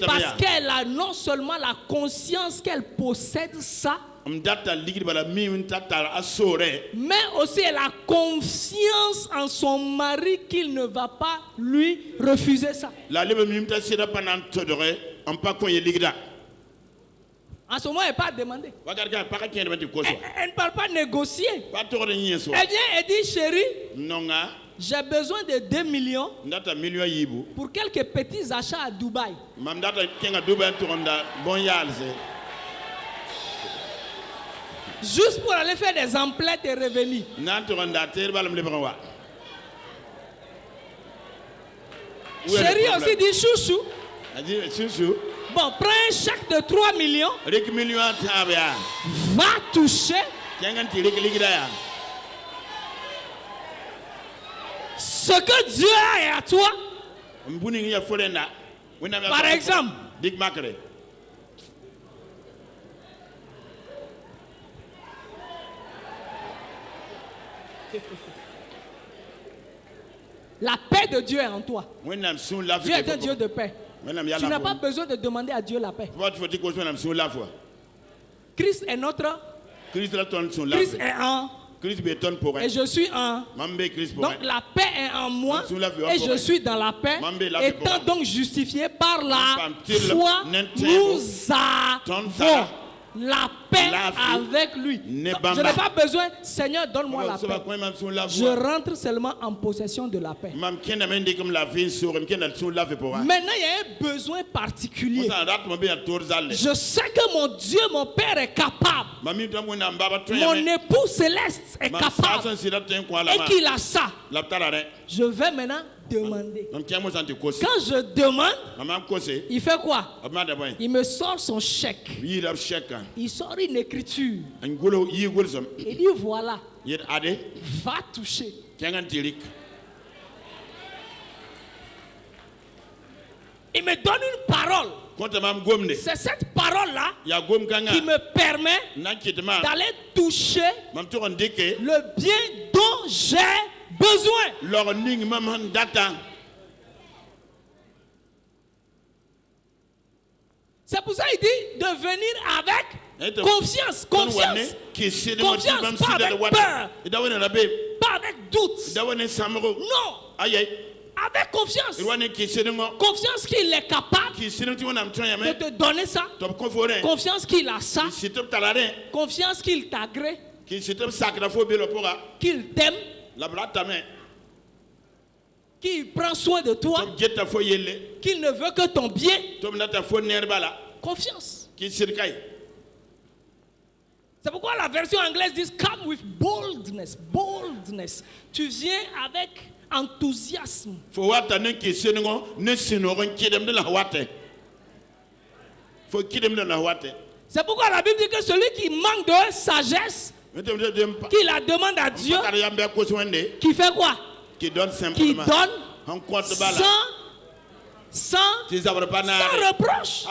parce qu'elle a non seulement la conscience qu'elle possède ça, mais aussi elle a confiance en son mari qu'il ne va pas lui refuser ça. En ce moment, elle n'est pas demandée. Elle ne parle pas négocier. Elle vient et dit, chérie, j'ai besoin de 2 millions pour quelques petits achats à Dubaï. Juste pour aller faire des emplettes et revenir. Chérie aussi dit, chouchou. Bon, prends un chèque de 3 millions. Va toucher. Ce que Dieu a est à toi. Par exemple, la paix de Dieu est en toi. Dieu est un Dieu de paix. Tu n'as pas besoin de demander à Dieu la paix. Christ est notre. Christ est un. Et je suis un. Donc la paix est en moi et je suis dans la paix. Étant donc justifié par la foi, nous avons la paix avec lui. Donc, je n'ai pas besoin, Seigneur, donne-moi la paix. Je rentre seulement en possession de la paix. Maintenant, il y a un besoin particulier. Je sais que mon Dieu, mon Père est capable. Mon époux céleste est capable. Et qu'il a ça. Je vais maintenant demander. Quand je demande, il fait quoi? Il me sort son chèque. Il sort une écriture. Il dit voilà. Va toucher. Il me donne une parole. C'est cette parole-là qui me permet d'aller toucher le bien dont j'ai besoin. C'est pour ça qu'il dit de venir avec confiance. Confiance. Confiance, pas avec peur. Pas avec doute. Non. Avec confiance. Confiance qu'il est capable de te donner ça. Confiance qu'il a ça. Confiance qu'il t'agrée. Qu'il t'aime. Qu'il prend soin de toi. Qu'il ne veut que ton bien. Confiance. C'est pourquoi la version anglaise dit come with boldness. Boldness. Tu viens avec enthousiasme. C'est pourquoi la Bible dit que celui qui manque de sagesse, qui la demande à Dieu, qui fait quoi? Qui donne sans reproche.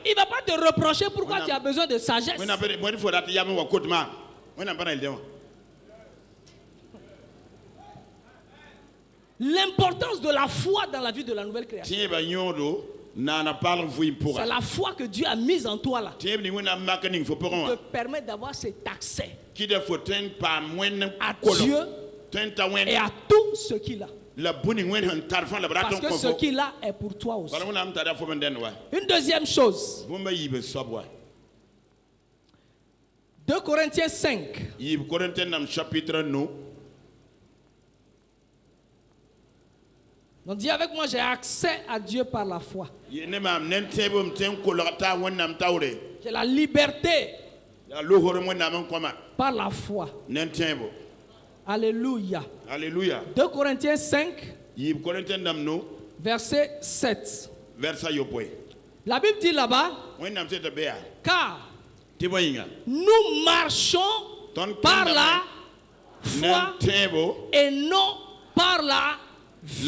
Il ne va pas te reprocher pourquoi tu as besoin de sagesse. L'importance de la foi dans la vie de la nouvelle création. C'est la foi que Dieu a mise en toi là. Qui te permet d'avoir cet accès à Dieu et à tout ce qu'il a. Parce que ce qu'il a est pour toi aussi. Une deuxième chose. 2 Corinthiens 5. Donc dis avec moi, j'ai accès à Dieu par la foi. J'ai la liberté par la foi. Alléluia. Alléluia. 2 Corinthiens 5, verset 7. La Bible dit là-bas, car nous marchons par la foi et non par la vue.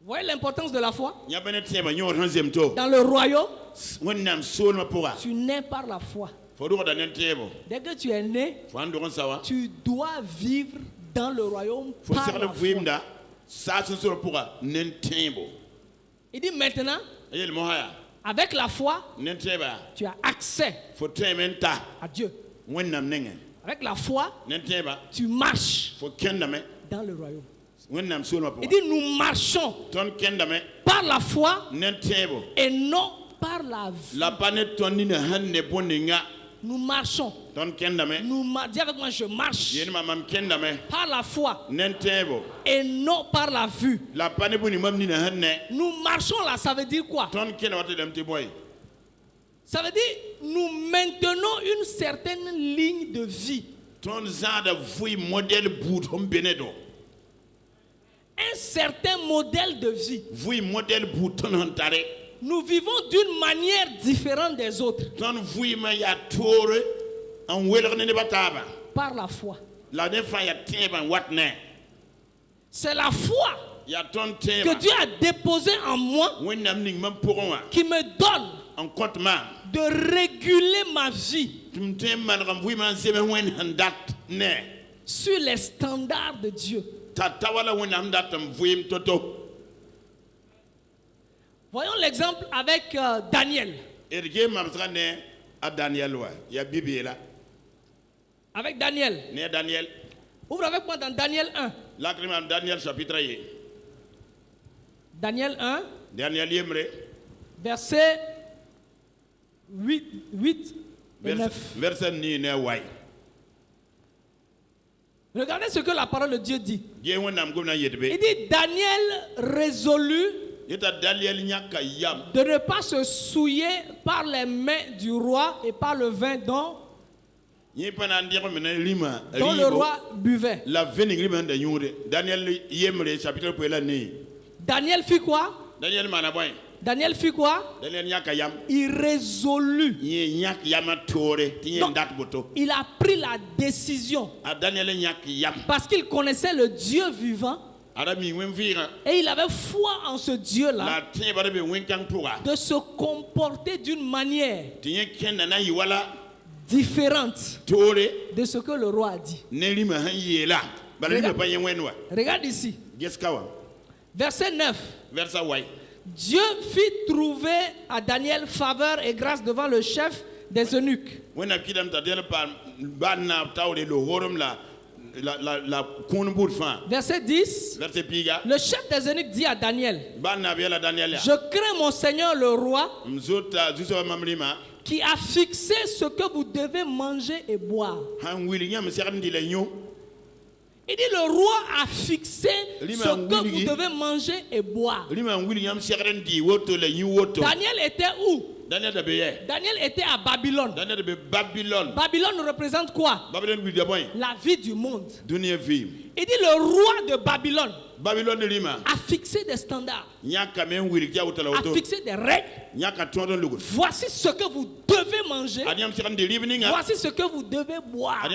Vous voyez l'importance de la foi? Dans le royaume, tu nais par la foi. Dès que tu es né, tu dois vivre dans le royaume par la foi. Il dit maintenant, avec la foi, tu as accès à Dieu. Avec la foi, tu marches dans le royaume. Il dit nous marchons par la foi et non par la vue. Nous marchons. Dis avec moi, je marche par la foi et non par la vue. Nous marchons là, ça veut dire quoi? Ça veut dire nous maintenons une certaine ligne de vie. Un certain modèle de vie. Nous vivons d'une manière différente des autres. Par la foi. C'est la foi que Dieu a déposée en moi qui me donne de réguler ma vie sur les standards de Dieu. Voyons l'exemple avec Daniel. Avec Daniel. Ouvre avec moi dans Daniel 1. Daniel 1. Verset 8 et 9. Regardez ce que la parole de Dieu dit. Il dit Daniel résolut de ne pas se souiller par les mains du roi et par le vin dont le roi buvait. Daniel fit quoi? Daniel fit quoi? Il résolut. Donc, il a pris la décision. Parce qu'il connaissait le Dieu vivant. Et il avait foi en ce Dieu-là. De se comporter d'une manière différente de ce que le roi a dit. Regarde ici. Verset 9. Verset 8. Dieu fit trouver à Daniel faveur et grâce devant le chef des eunuques. Verset 10. Le chef des eunuques dit à Daniel, je crains mon Seigneur le roi qui a fixé ce que vous devez manger et boire. Il dit le roi a fixé ce que vous devez manger et boire. Daniel était où? Daniel était à Babylone. Babylone représente quoi? La vie du monde. Il dit le roi de Babylone a fixé des standards, a fixé des règles. Voici ce que vous devez manger. Voici ce que vous devez boire.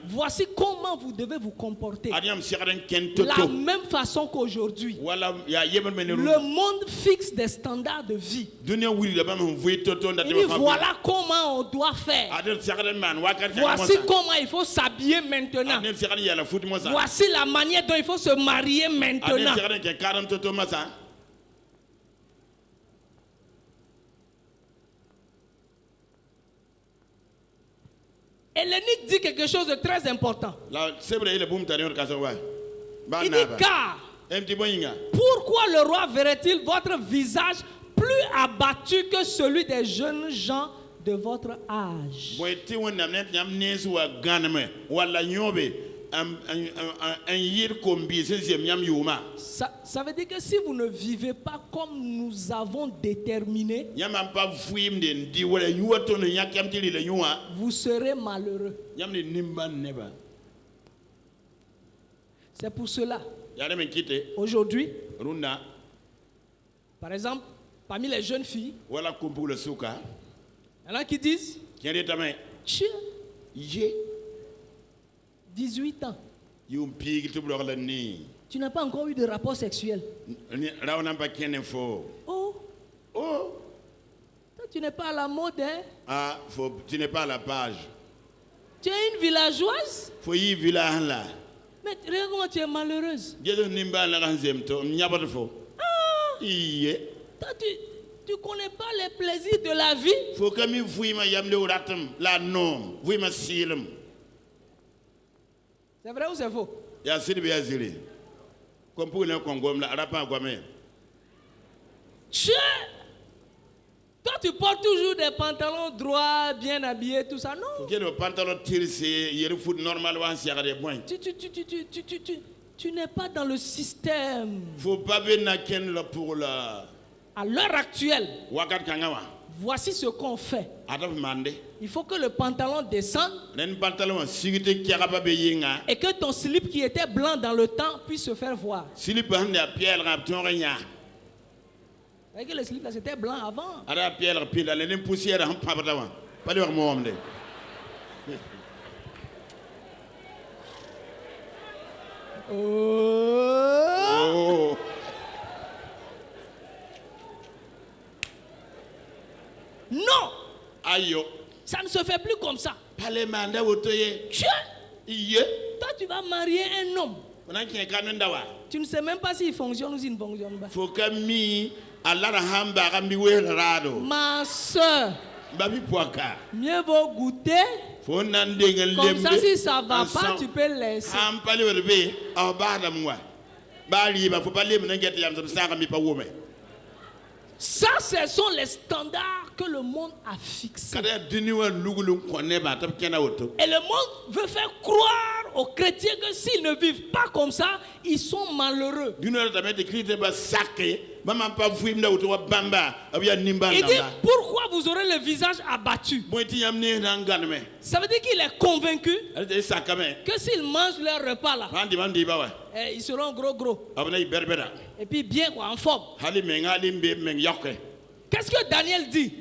Voici comment vous devez vous comporter. De la même façon qu'aujourd'hui, le monde fixe des standards de vie. Il dit voilà comment on doit faire. Voici comment il faut s'habiller maintenant. Voici la manière dont il faut se marier maintenant. Et l'eunuque dit quelque chose de très important. Il dit car pourquoi le roi verrait-il votre visage plus abattu que celui des jeunes gens de votre âge? Ça veut dire que si vous ne vivez pas comme nous avons déterminé, vous serez malheureux. C'est pour cela, aujourd'hui, par exemple, parmi les jeunes filles, il y en a qui disent, Dieu, 18 ans. Tu n'as pas encore eu de rapport sexuel. Oh. Toi, tu n'es pas à la mode, hein? Tu n'es pas à la page. Tu es une villageoise? Mais regarde comment tu es malheureuse. Toi, tu connais pas les plaisirs de la vie? C'est vrai ou c'est faux? Toi, tu portes toujours des pantalons droits, bien habillés, tout ça, non? Tu n'es pas dans le système. À l'heure actuelle, voici ce qu'on fait. Il faut que le pantalon descende et que ton slip qui était blanc dans le temps puisse se faire voir. C'est que le slip là c'était blanc avant. Oh. Non. Ça ne se fait plus comme ça. Toi, tu vas marier un homme. Tu ne sais même pas s'il fonctionne ou s'il ne fonctionne pas. Ma soeur, mieux vaut goûter. Comme ça, si ça ne va pas, tu peux laisser. Ça, ce sont les standards que le monde a fixés. Et le monde veut faire croire aux chrétiens que s'ils ne vivent pas comme ça, ils sont malheureux. Il dit, pourquoi vous aurez le visage abattu? Ça veut dire qu'il est convaincu que s'ils mangent leur repas là, ils seront gros. Et puis bien quoi, en forme. Qu'est-ce que Daniel dit?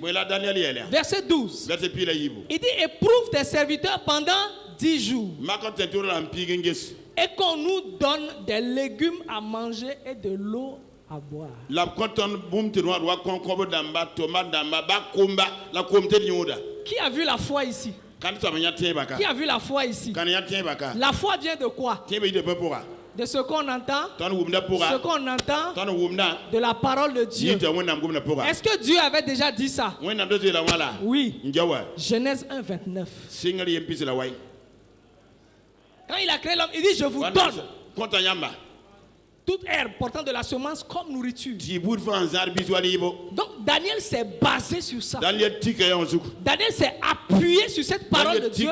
Verset 12. Il dit, éprouve tes serviteurs pendant 10 jours. Et qu'on nous donne des légumes à manger et de l'eau à boire. Qui a vu la foi ici? Qui a vu la foi ici? La foi vient de quoi? de ce qu'on entend, de la parole de Dieu. Est-ce que Dieu avait déjà dit ça? Oui. Genèse 1, 29. Quand il a créé l'homme, il dit, je vous donne toute herbe portant de la semence comme nourriture. Donc Daniel s'est basé sur ça. Daniel s'est appuyé sur cette parole de Dieu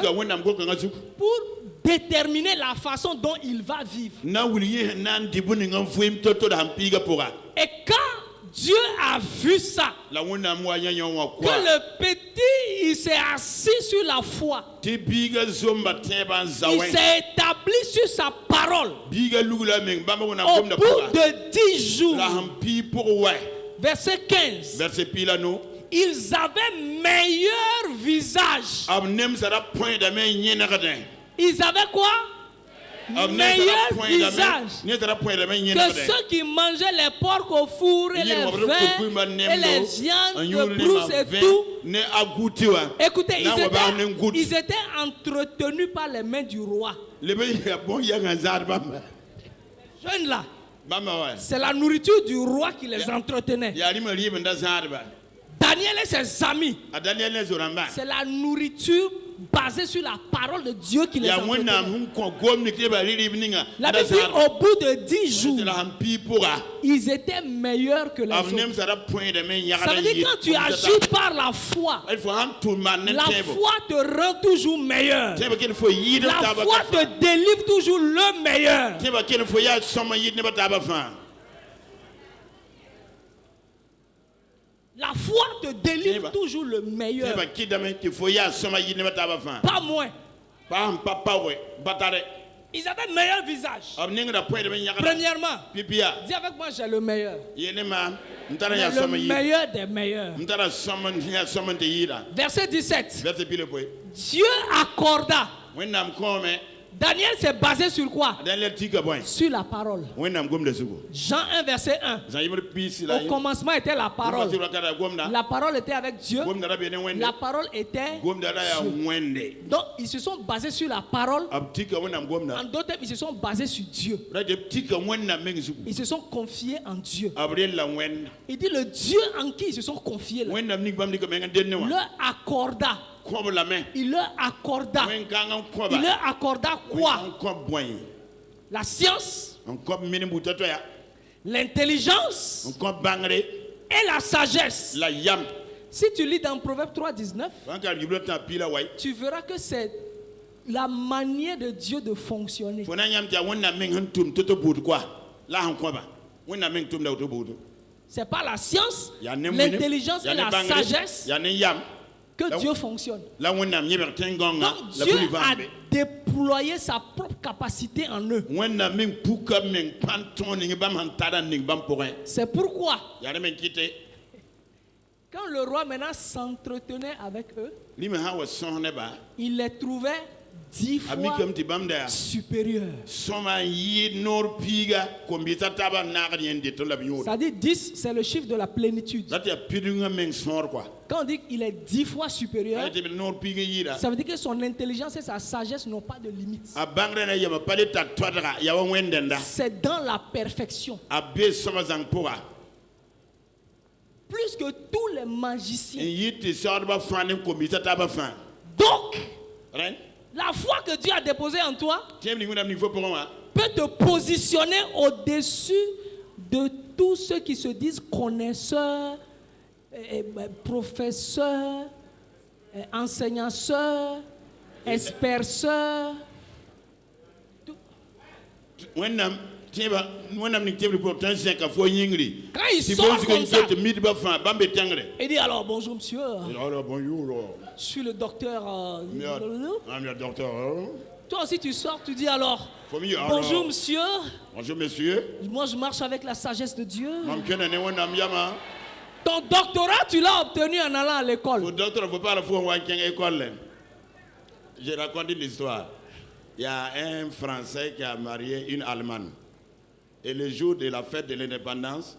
pour déterminer la façon dont il va vivre. Et quand Dieu a vu ça, que le petit, il s'est assis sur la foi, il s'est établi sur sa parole. Au bout de 10 jours, verset 15, ils avaient meilleur visage. Ils avaient quoi? Meilleur visage que ceux qui mangeaient les porcs au four et les vins et les viandes de brousse et tout. Écoutez, ils étaient entretenus par les mains du roi. Jeunes là, c'est la nourriture du roi qui les entretenait. Daniel et ses amis, c'est la nourriture basée sur la parole de Dieu qui les entretenait. La Bible dit, au bout de 10 jours, ils étaient meilleurs que les autres. Ça veut dire quand tu agis par la foi, la foi te rend toujours meilleur. La foi te délivre toujours le meilleur. La foi te délivre toujours le meilleur. Pas moins. Ils avaient meilleur visage. Premièrement, dis avec moi, j'ai le meilleur. Le meilleur des meilleurs. Verset 17. Dieu accorda. Daniel s'est basé sur quoi? Sur la parole. Jean 1 verset 1. Au commencement était la parole. La parole était avec Dieu. La parole était Dieu. Donc ils se sont basés sur la parole. En d'autres termes, ils se sont basés sur Dieu. Ils se sont confiés en Dieu. Il dit le Dieu en qui ils se sont confiés là, leur accorda. Il leur accorda. Il leur accorda quoi? La science, l'intelligence et la sagesse. Si tu lis dans Proverbe 3:19, tu verras que c'est la manière de Dieu de fonctionner. C'est pas la science, l'intelligence et la sagesse que Dieu fonctionne. Donc Dieu a déployé sa propre capacité en eux. C'est pourquoi quand le roi maintenant s'entretenait avec eux, il les trouvait 10 fois supérieurs. Ça dit 10, c'est le chiffre de la plénitude. Quand on dit qu'il est 10 fois supérieur, ça veut dire que son intelligence et sa sagesse n'ont pas de limite. C'est dans la perfection. Plus que tous les magiciens. Donc, la foi que Dieu a déposée en toi peut te positionner au-dessus de tous ceux qui se disent connaisseurs, professeurs, enseignants, experts. Quand il sort comme ça, il dit alors bonjour monsieur. Je suis le docteur. Toi aussi tu sors, tu dis alors bonjour monsieur. Bonjour monsieur. Moi je marche avec la sagesse de Dieu. Ton doctorat tu l'as obtenu en allant à l'école. Je raconte une histoire. Il y a un Français qui a marié une Allemande. Et le jour de la fête de l'indépendance,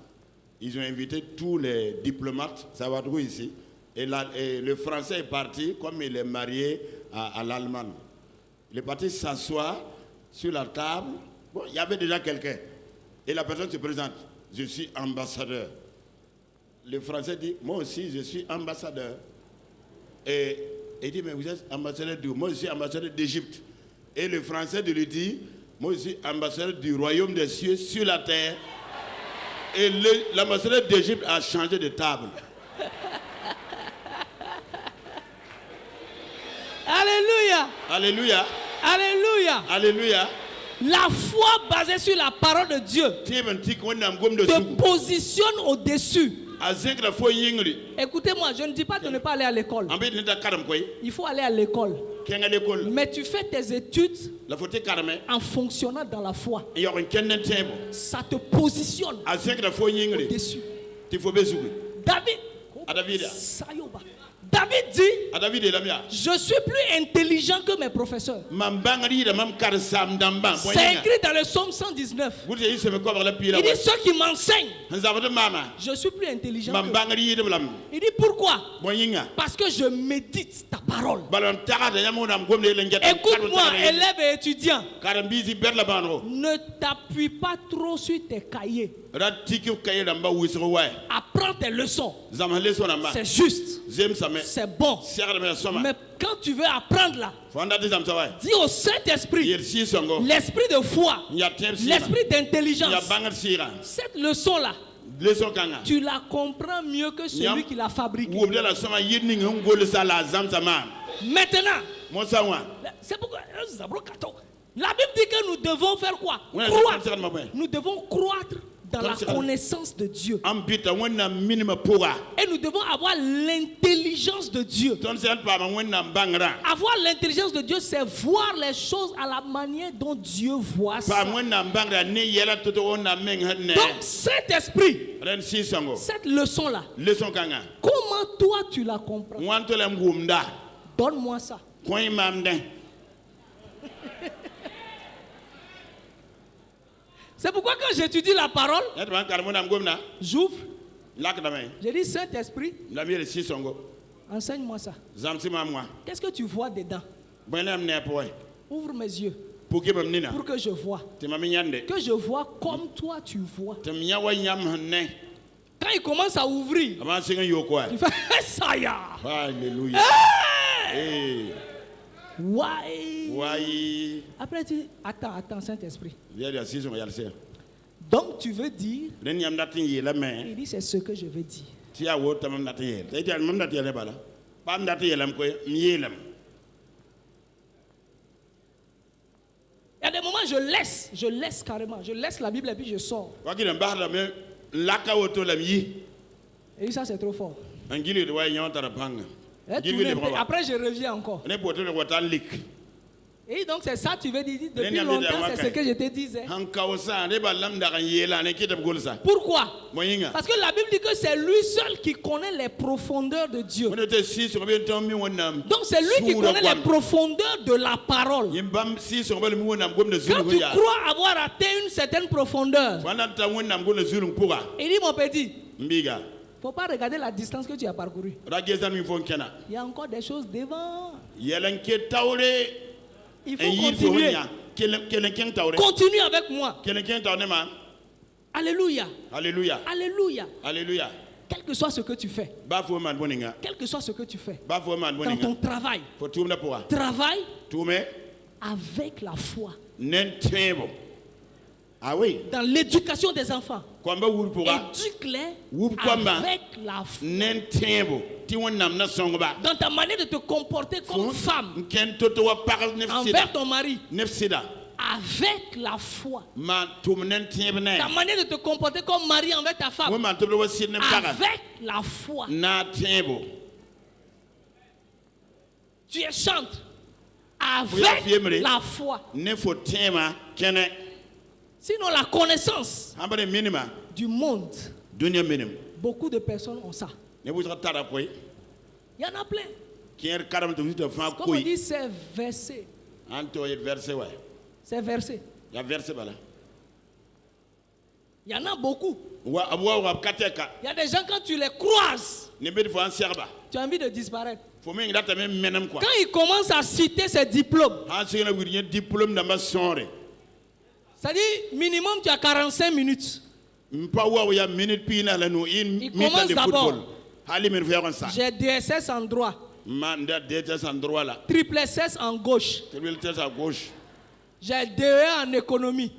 ils ont invité tous les diplomates, ça va trouver ici. Et le Français est parti, comme il est marié à l'Allemagne. Il est parti s'asseoir sur la table Bon, il y avait déjà quelqu'un. Et la personne se présente. Je suis ambassadeur. Le Français dit, moi aussi, je suis ambassadeur. Et il dit, mais vous êtes ambassadeur d'où? Moi, je suis ambassadeur d'Égypte. Et le Français lui dit, moi, je suis ambassadeur du royaume des cieux sur la terre. Et l'ambassadeur d'Égypte a changé de table. Alléluia. Alléluia. Alléluia. Alléluia. La foi basée sur la parole de Dieu te positionne au-dessus. Écoutez-moi, je ne dis pas de ne pas aller à l'école. Il faut aller à l'école. Mais tu fais tes études en fonctionnant dans la foi. Ça te positionne au-dessus. David, David dit, je suis plus intelligent que mes professeurs. C'est écrit dans le psaume 119. Il dit, ceux qui m'enseignent, je suis plus intelligent qu'eux. Il dit, pourquoi? Parce que je médite ta parole. Écoute-moi, élève et étudiant. Ne t'appuie pas trop sur tes cahiers. Apprends tes leçons. C'est juste. C'est bon. Mais quand tu veux apprendre là, dis au Saint-Esprit, l'esprit de foi, l'esprit d'intelligence, cette leçon là, tu la comprends mieux que celui qui l'a fabriquée. Maintenant, c'est pourquoi la Bible dit que nous devons faire quoi? Croître. Nous devons croître dans la connaissance de Dieu. Et nous devons avoir l'intelligence de Dieu. Avoir l'intelligence de Dieu, c'est voir les choses à la manière dont Dieu voit ça. Donc, Saint-Esprit, cette leçon-là, comment toi tu la comprends? Donne-moi ça. C'est pourquoi quand j'étudie la parole, j'ouvre. Je dis, Saint-Esprit, enseigne-moi ça. Qu'est-ce que tu vois dedans? Ouvre mes yeux pour que je vois. Que je vois comme toi tu vois. Quand il commence à ouvrir, il fait ça y a. Alléluia. Hey! Why? Après tu dis, attends Saint-Esprit. Donc tu veux dire, il dit c'est ce que je veux dire. Il y a des moments je laisse carrément, je laisse la Bible et puis je sors. Et ça c'est trop fort. Après je reviens encore. Et donc c'est ça tu veux dire depuis longtemps, c'est ce que je te disais. Pourquoi? Parce que la Bible dit que c'est lui seul qui connaît les profondeurs de Dieu. Donc c'est lui qui connaît les profondeurs de la parole. Quand tu crois avoir atteint une certaine profondeur, il dit mon petit, il ne faut pas regarder la distance que tu as parcourue. Il y a encore des choses devant. Il faut continuer. Continue avec moi. Alléluia. Alléluia. Alléluia. Alléluia. Quel que soit ce que tu fais. Quel que soit ce que tu fais. Dans ton travail. Travaille avec la foi. Ah oui. Dans l'éducation des enfants. Éduque-les avec la foi. Dans ta manière de te comporter comme femme envers ton mari. Avec la foi. Ta manière de te comporter comme mari envers ta femme. Avec la foi. Tu es chante. Avec la foi. Sinon la connaissance du monde. Beaucoup de personnes ont ça. Il y en a plein. Comme on dit, c'est versé. C'est versé. Il y en a beaucoup. Il y a des gens, quand tu les croises, tu as envie de disparaître. Quand ils commencent à citer ces diplômes, Ça dit, minimum, tu as 45 minutes. Il commence d'abord. J'ai DSS en droit. Triple SS en gauche. J'ai DE en économie.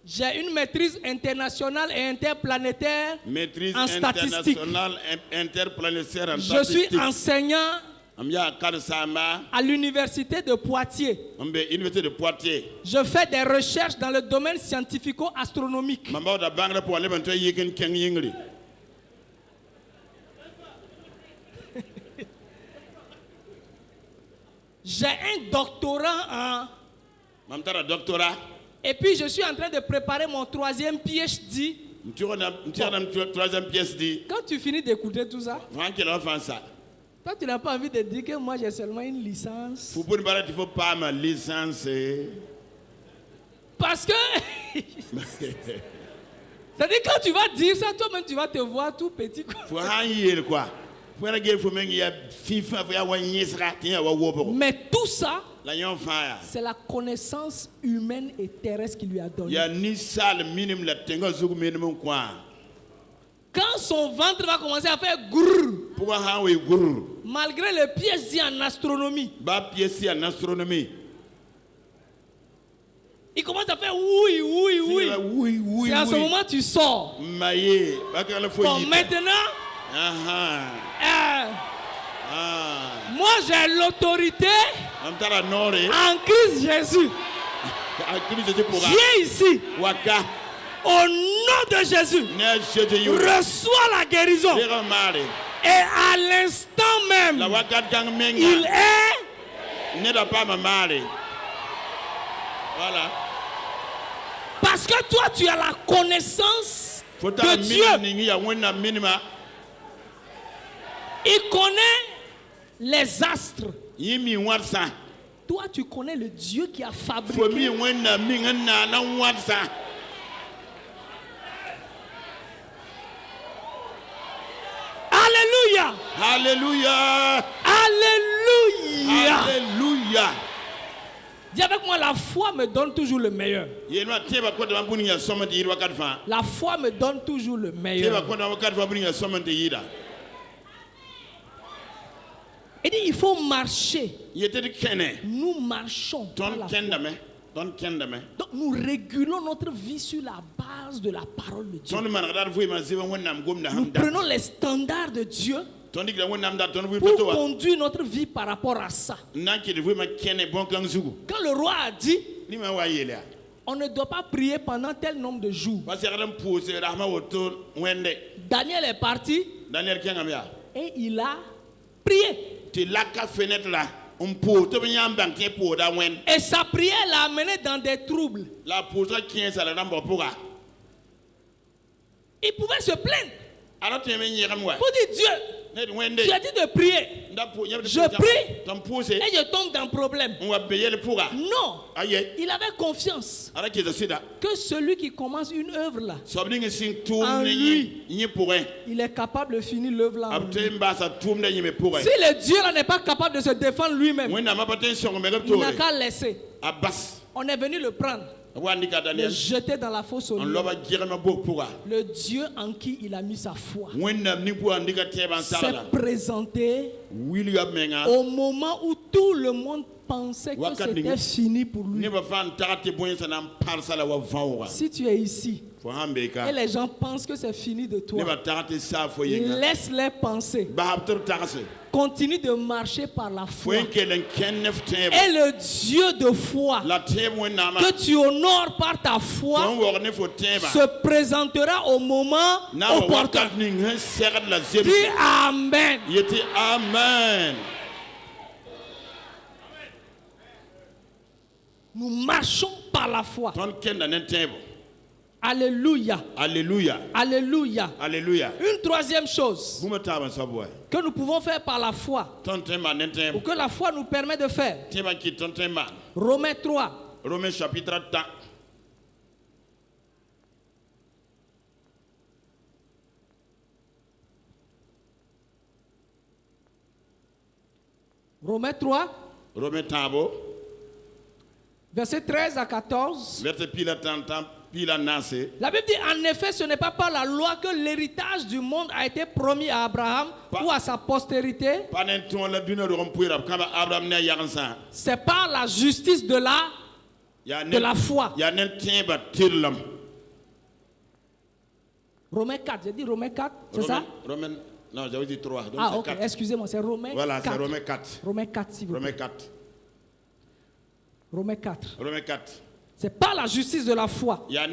J'ai une maîtrise internationale et interplanétaire en statistique. Je suis enseignant à l'université de Poitiers. Je fais des recherches dans le domaine scientifico-astronomique. J'ai un doctorat en... Et puis je suis en train de préparer mon 3e PhD. Quand tu finis d'écouter tout ça, toi tu n'as pas envie de dire que moi j'ai seulement une licence. Parce que... C'est-à-dire quand tu vas dire ça, toi-même tu vas te voir tout petit. Mais tout ça, c'est la connaissance humaine et terrestre qui lui a donné. Quand son ventre va commencer à faire grrr, malgré le PhD en astronomie, il commence à faire oui, oui, oui. C'est à ce moment que tu sors. Bon, maintenant, moi j'ai l'autorité en Christ Jésus. Viens ici. Au nom de Jésus, reçois la guérison. Et à l'instant même, il est. Voilà. Parce que toi, tu as la connaissance de Dieu. Il connaît les astres. Toi, tu connais le Dieu qui a fabriqué. Alléluia. Alléluia. Alléluia. Alléluia. Dis avec moi, la foi me donne toujours le meilleur. La foi me donne toujours le meilleur. Il dit, il faut marcher. Nous marchons par la foi. Donc nous régulons notre vie sur la base de la parole de Dieu. Nous prenons les standards de Dieu pour conduire notre vie par rapport à ça. Quand le roi a dit, on ne doit pas prier pendant tel nombre de jours, Daniel est parti et il a prié. Et sa prière l'a amené dans des troubles. Il pouvait se plaindre. Pour dire, Dieu, tu as dit de prier. Je prie et je tombe dans le problème. Non, il avait confiance que celui qui commence une œuvre là, en lui, il est capable de finir l'œuvre là. Si le Dieu là n'est pas capable de se défendre lui-même, il n'a qu'à laisser. On est venu le prendre, le jeter dans la fosse aux lions. Le Dieu en qui il a mis sa foi s'est présenté au moment où tout le monde pensait que c'était fini pour lui. Si tu es ici et les gens pensent que c'est fini de toi, laisse-les penser. Continue de marcher par la foi. Et le Dieu de foi que tu honores par ta foi se présentera au moment opportun. Dis Amen. Amen. Nous marchons par la foi. Alléluia. Alléluia. Alléluia. Alléluia. Une troisième chose que nous pouvons faire par la foi, ou que la foi nous permet de faire. Romains 3. Romains chapitre 3. Romains 3. Romains Tabo. Verset 13 à 14. Verset pila tantam pila nase. La Bible dit en effet, ce n'est pas par la loi que l'héritage du monde a été promis à Abraham ou à sa postérité. C'est par la justice de la foi. Romains 4, j'ai dit Romains 4, c'est ça? Non, j'avais dit 3. Donc ah, ok, excusez-moi, c'est Romains 4. Voilà, c'est Romains 4. Romains 4, s'il vous plaît. Romains 4. Romains 4. Romains 4. C'est par la justice de la foi. Il dit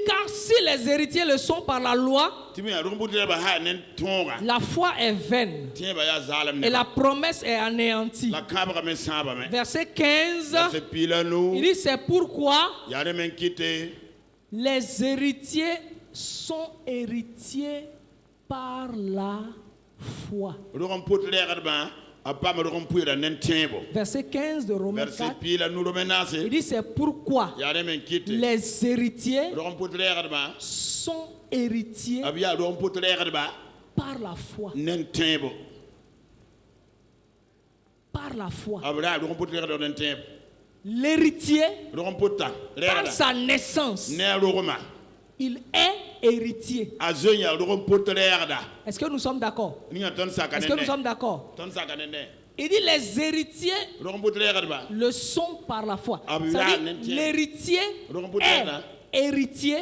car si les héritiers le sont par la loi, la foi est vaine et la promesse est anéantie. Verset 15, il dit c'est pourquoi les héritiers sont héritiers par la foi. Verset 15 de Romains 4, il dit c'est pourquoi les héritiers sont héritiers par la foi. Par la foi. L'héritier, par sa naissance, il est héritier. Est-ce que nous sommes d'accord? Est-ce que nous sommes d'accord? Il dit les héritiers le sont par la foi. L'héritier est héritier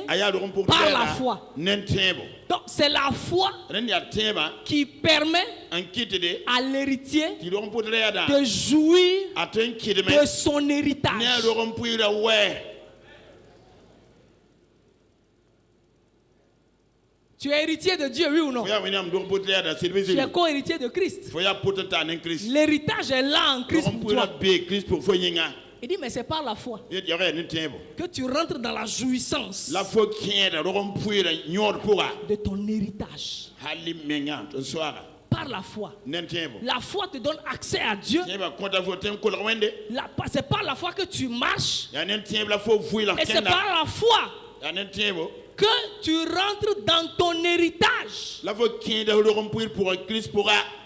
par la foi. Donc c'est la foi qui permet à l'héritier de jouir de son héritage. Tu es héritier de Dieu, oui ou non? Tu es co-héritier de Christ. L'héritage est là en Christ pour toi. Il dit, mais c'est par la foi que tu rentres dans la jouissance de ton héritage. Par la foi. La foi te donne accès à Dieu. C'est par la foi que tu marches. Et c'est par la foi que tu rentres dans ton héritage.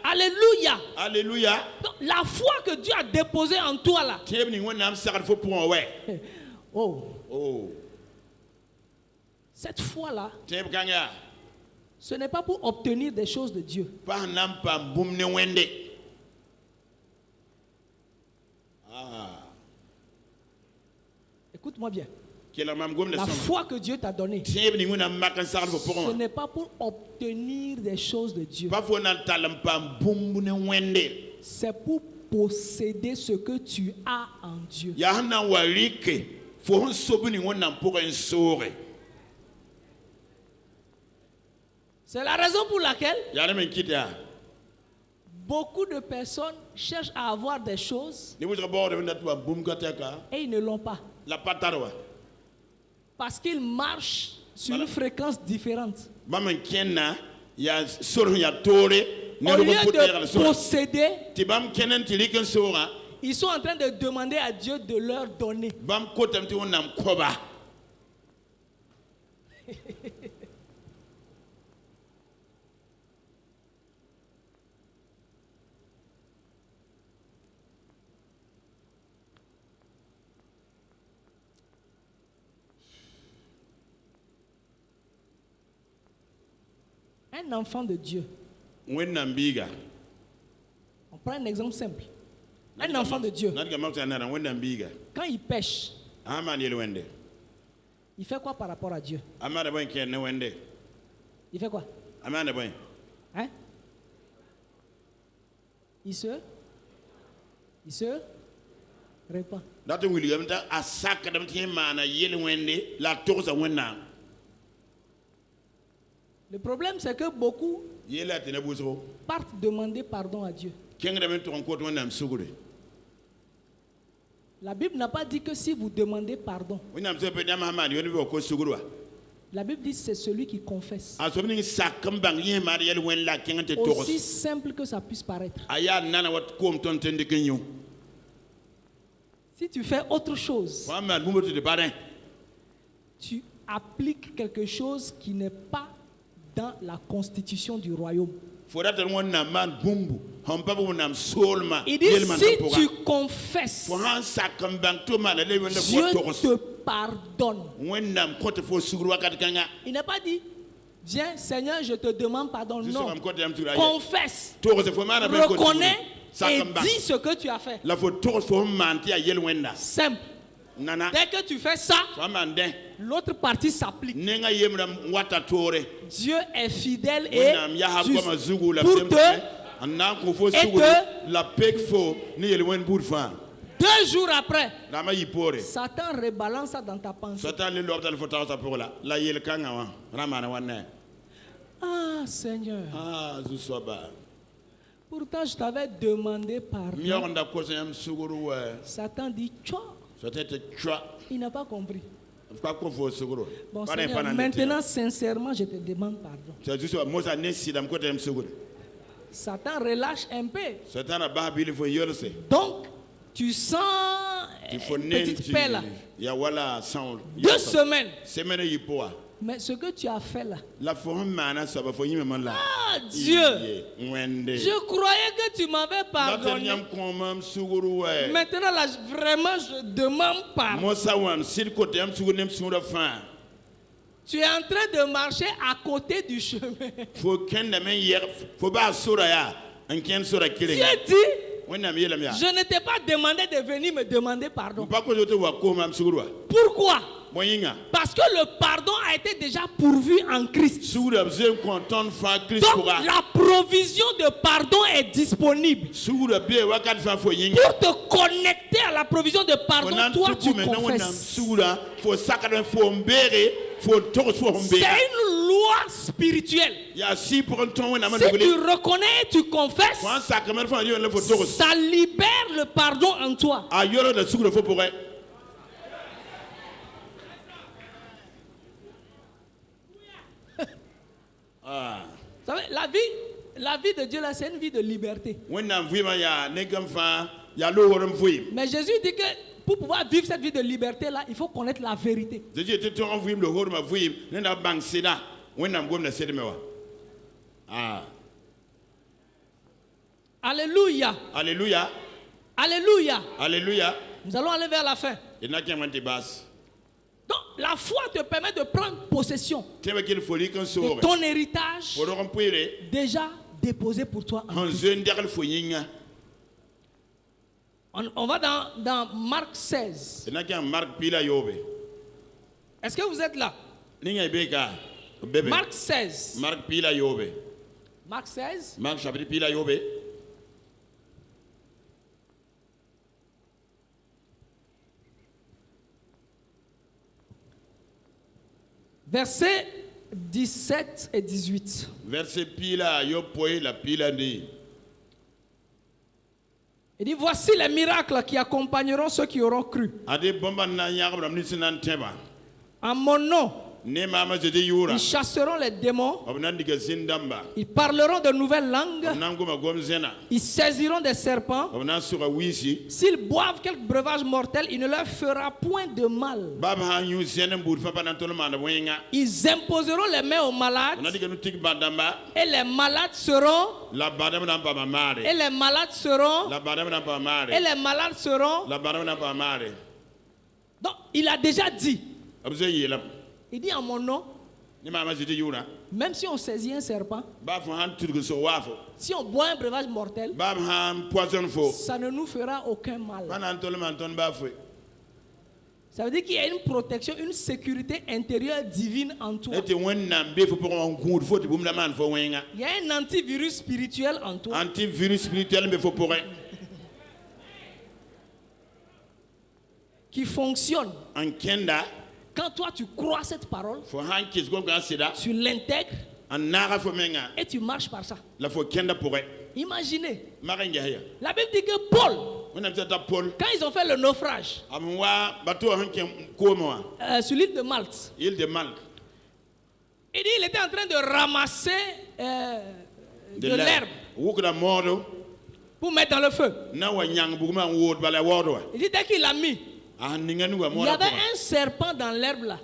Alléluia. Alléluia. Donc, la foi que Dieu a déposée en toi là. Oh. Cette foi là, ce n'est pas pour obtenir des choses de Dieu. Écoute-moi bien. La foi que Dieu t'a donnée, ce n'est pas pour obtenir des choses de Dieu. C'est pour posséder ce que tu as en Dieu. C'est la raison pour laquelle beaucoup de personnes cherchent à avoir des choses et ils ne l'ont pas. Parce qu'ils marchent sur une fréquence différente. Au lieu de posséder, ils sont en train de demander à Dieu de leur donner. Un enfant de Dieu. On prend un exemple simple. Un enfant de Dieu, quand il pêche, il fait quoi par rapport à Dieu? Il fait quoi? Hein? Il se répand. Le problème, c'est que beaucoup partent demander pardon à Dieu. La Bible n'a pas dit que si vous demandez pardon. La Bible dit que c'est celui qui confesse. Aussi simple que ça puisse paraître. Si tu fais autre chose, tu appliques quelque chose qui n'est pas dans la constitution du royaume. Il dit, si tu confesses, Dieu te pardonne. Il n'a pas dit, viens Seigneur, je te demande pardon. Non. Confesse, reconnais et dis ce que tu as fait. Simple. Dès que tu fais ça, l'autre partie s'applique. Dieu est fidèle et juste pour te. 2 jours après, Satan rebalance ça dans ta pensée. Ah Seigneur, pourtant je t'avais demandé pardon. Satan dit tchou. Il n'a pas compris. Bon, Seigneur, maintenant sincèrement je te demande pardon. Satan relâche un peu. Donc tu sens une petite paix là. 2 semaines. Mais ce que tu as fait là. Ah Dieu. Je croyais que tu m'avais pardonné. Maintenant là vraiment je demande pardon. Tu es en train de marcher à côté du chemin. Dieu dit, je ne t'ai pas demandé de venir me demander pardon. Pourquoi? Parce que le pardon a été déjà pourvu en Christ. Donc la provision de pardon est disponible. Pour te connecter à la provision de pardon, toi tu confesses. C'est une loi spirituelle. Si tu reconnais et tu confesses, ça libère le pardon en toi. Vous savez, la vie de Dieu là, c'est une vie de liberté. Mais Jésus dit que pour pouvoir vivre cette vie de liberté là, il faut connaître la vérité. Alléluia. Alléluia. Alléluia. Alléluia. Nous allons aller vers la fin. Donc, la foi te permet de prendre possession de ton héritage déjà déposé pour toi en Christ. On va dans Marc 16. Est-ce que vous êtes là? Marc 16. Marc 16. Marc chapitre pila yobe. Versets 17 et 18. Verset pila yopoe la pila ni. Il dit, voici les miracles qui accompagneront ceux qui auront cru. En mon nom, ils chasseront les démons. Ils parleront de nouvelles langues. Ils saisiront des serpents. S'ils boivent quelque breuvage mortel, il ne leur fera point de mal. Ils imposeront les mains aux malades. Et les malades seront. Et les malades seront. Et les malades seront. Donc, il a déjà dit. Il dit en mon nom, même si on saisit un serpent, si on boit un breuvage mortel, ça ne nous fera aucun mal. Ça veut dire qu'il y a une protection, une sécurité intérieure divine en toi. Il y a un antivirus spirituel en toi. Qui fonctionne. Quand toi tu crois cette parole, tu l'intègres et tu marches par ça. Imaginez. La Bible dit que Paul, quand ils ont fait le naufrage sur l'île de Malte, il dit il était en train de ramasser de l'herbe pour mettre dans le feu. Il dit dès qu'il l'a mis, il y avait un serpent dans l'herbe là.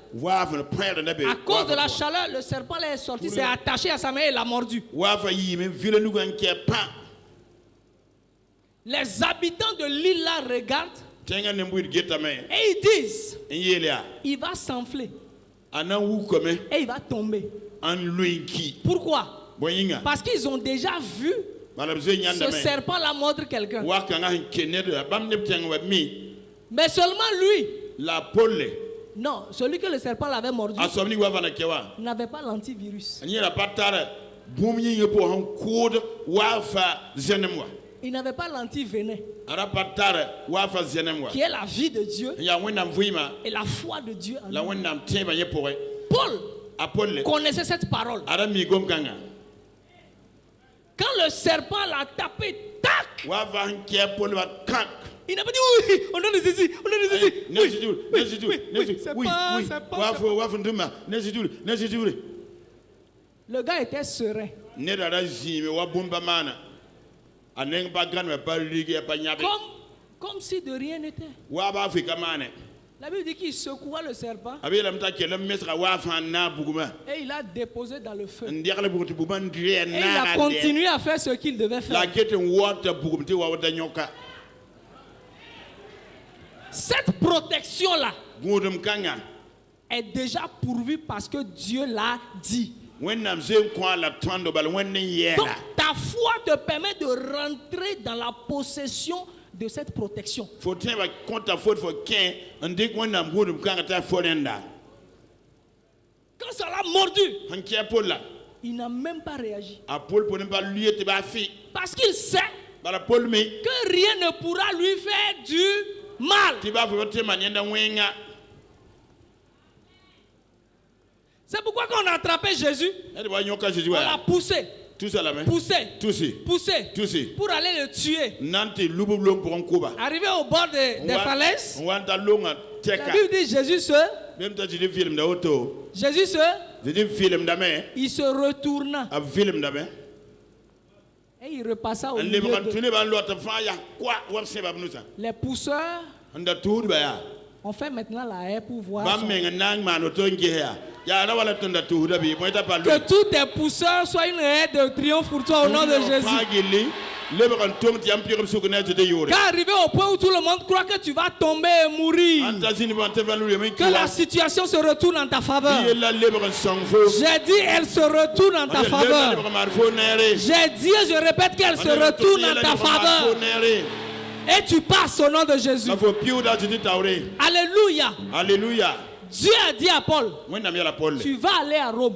À cause de la chaleur, le serpent est sorti, s'est attaché à sa main et l'a mordu. Les habitants de l'île là regardent et ils disent, il va s'enfler et il va tomber. Pourquoi? Parce qu'ils ont déjà vu ce serpent là mordre quelqu'un. Mais seulement lui. Non, celui que le serpent l'avait mordu n'avait pas l'antivirus. Il n'avait pas l'antivenin, qui est la vie de Dieu et la foi de Dieu en lui. Paul connaissait cette parole. Quand le serpent l'a tapé, tac, il n'a pas dit oui, on donne des ici, on donne des ici. Oui, c'est pas. Le gars était serein. Comme si de rien n'était. La Bible dit qu'il secoua le serpent et il a déposé dans le feu. Et il a continué à faire ce qu'il devait faire. Cette protection-là est déjà pourvue parce que Dieu l'a dit. Donc ta foi te permet de rentrer dans la possession de cette protection. Quand ça l'a mordu, il n'a même pas réagi. Parce qu'il sait que rien ne pourra lui faire du mal. C'est pourquoi quand on a attrapé Jésus, on l'a poussé. Poussé pour aller le tuer. Arrivé au bord des falaises, la Bible dit Jésus il se retourna et il repassa au milieu les pousseurs ont fait maintenant la haie pour voir que tous tes pousseurs soient une haie de triomphe pour toi au nom de Jésus. Car arrivé au point où tout le monde croit que tu vas tomber et mourir, que la situation se retourne en ta faveur. J'ai dit elle se retourne en ta faveur. J'ai dit et je répète qu'elle se retourne en ta faveur. Et tu passes au nom de Jésus. Alléluia. Alléluia. Dieu a dit à Paul, tu vas aller à Rome.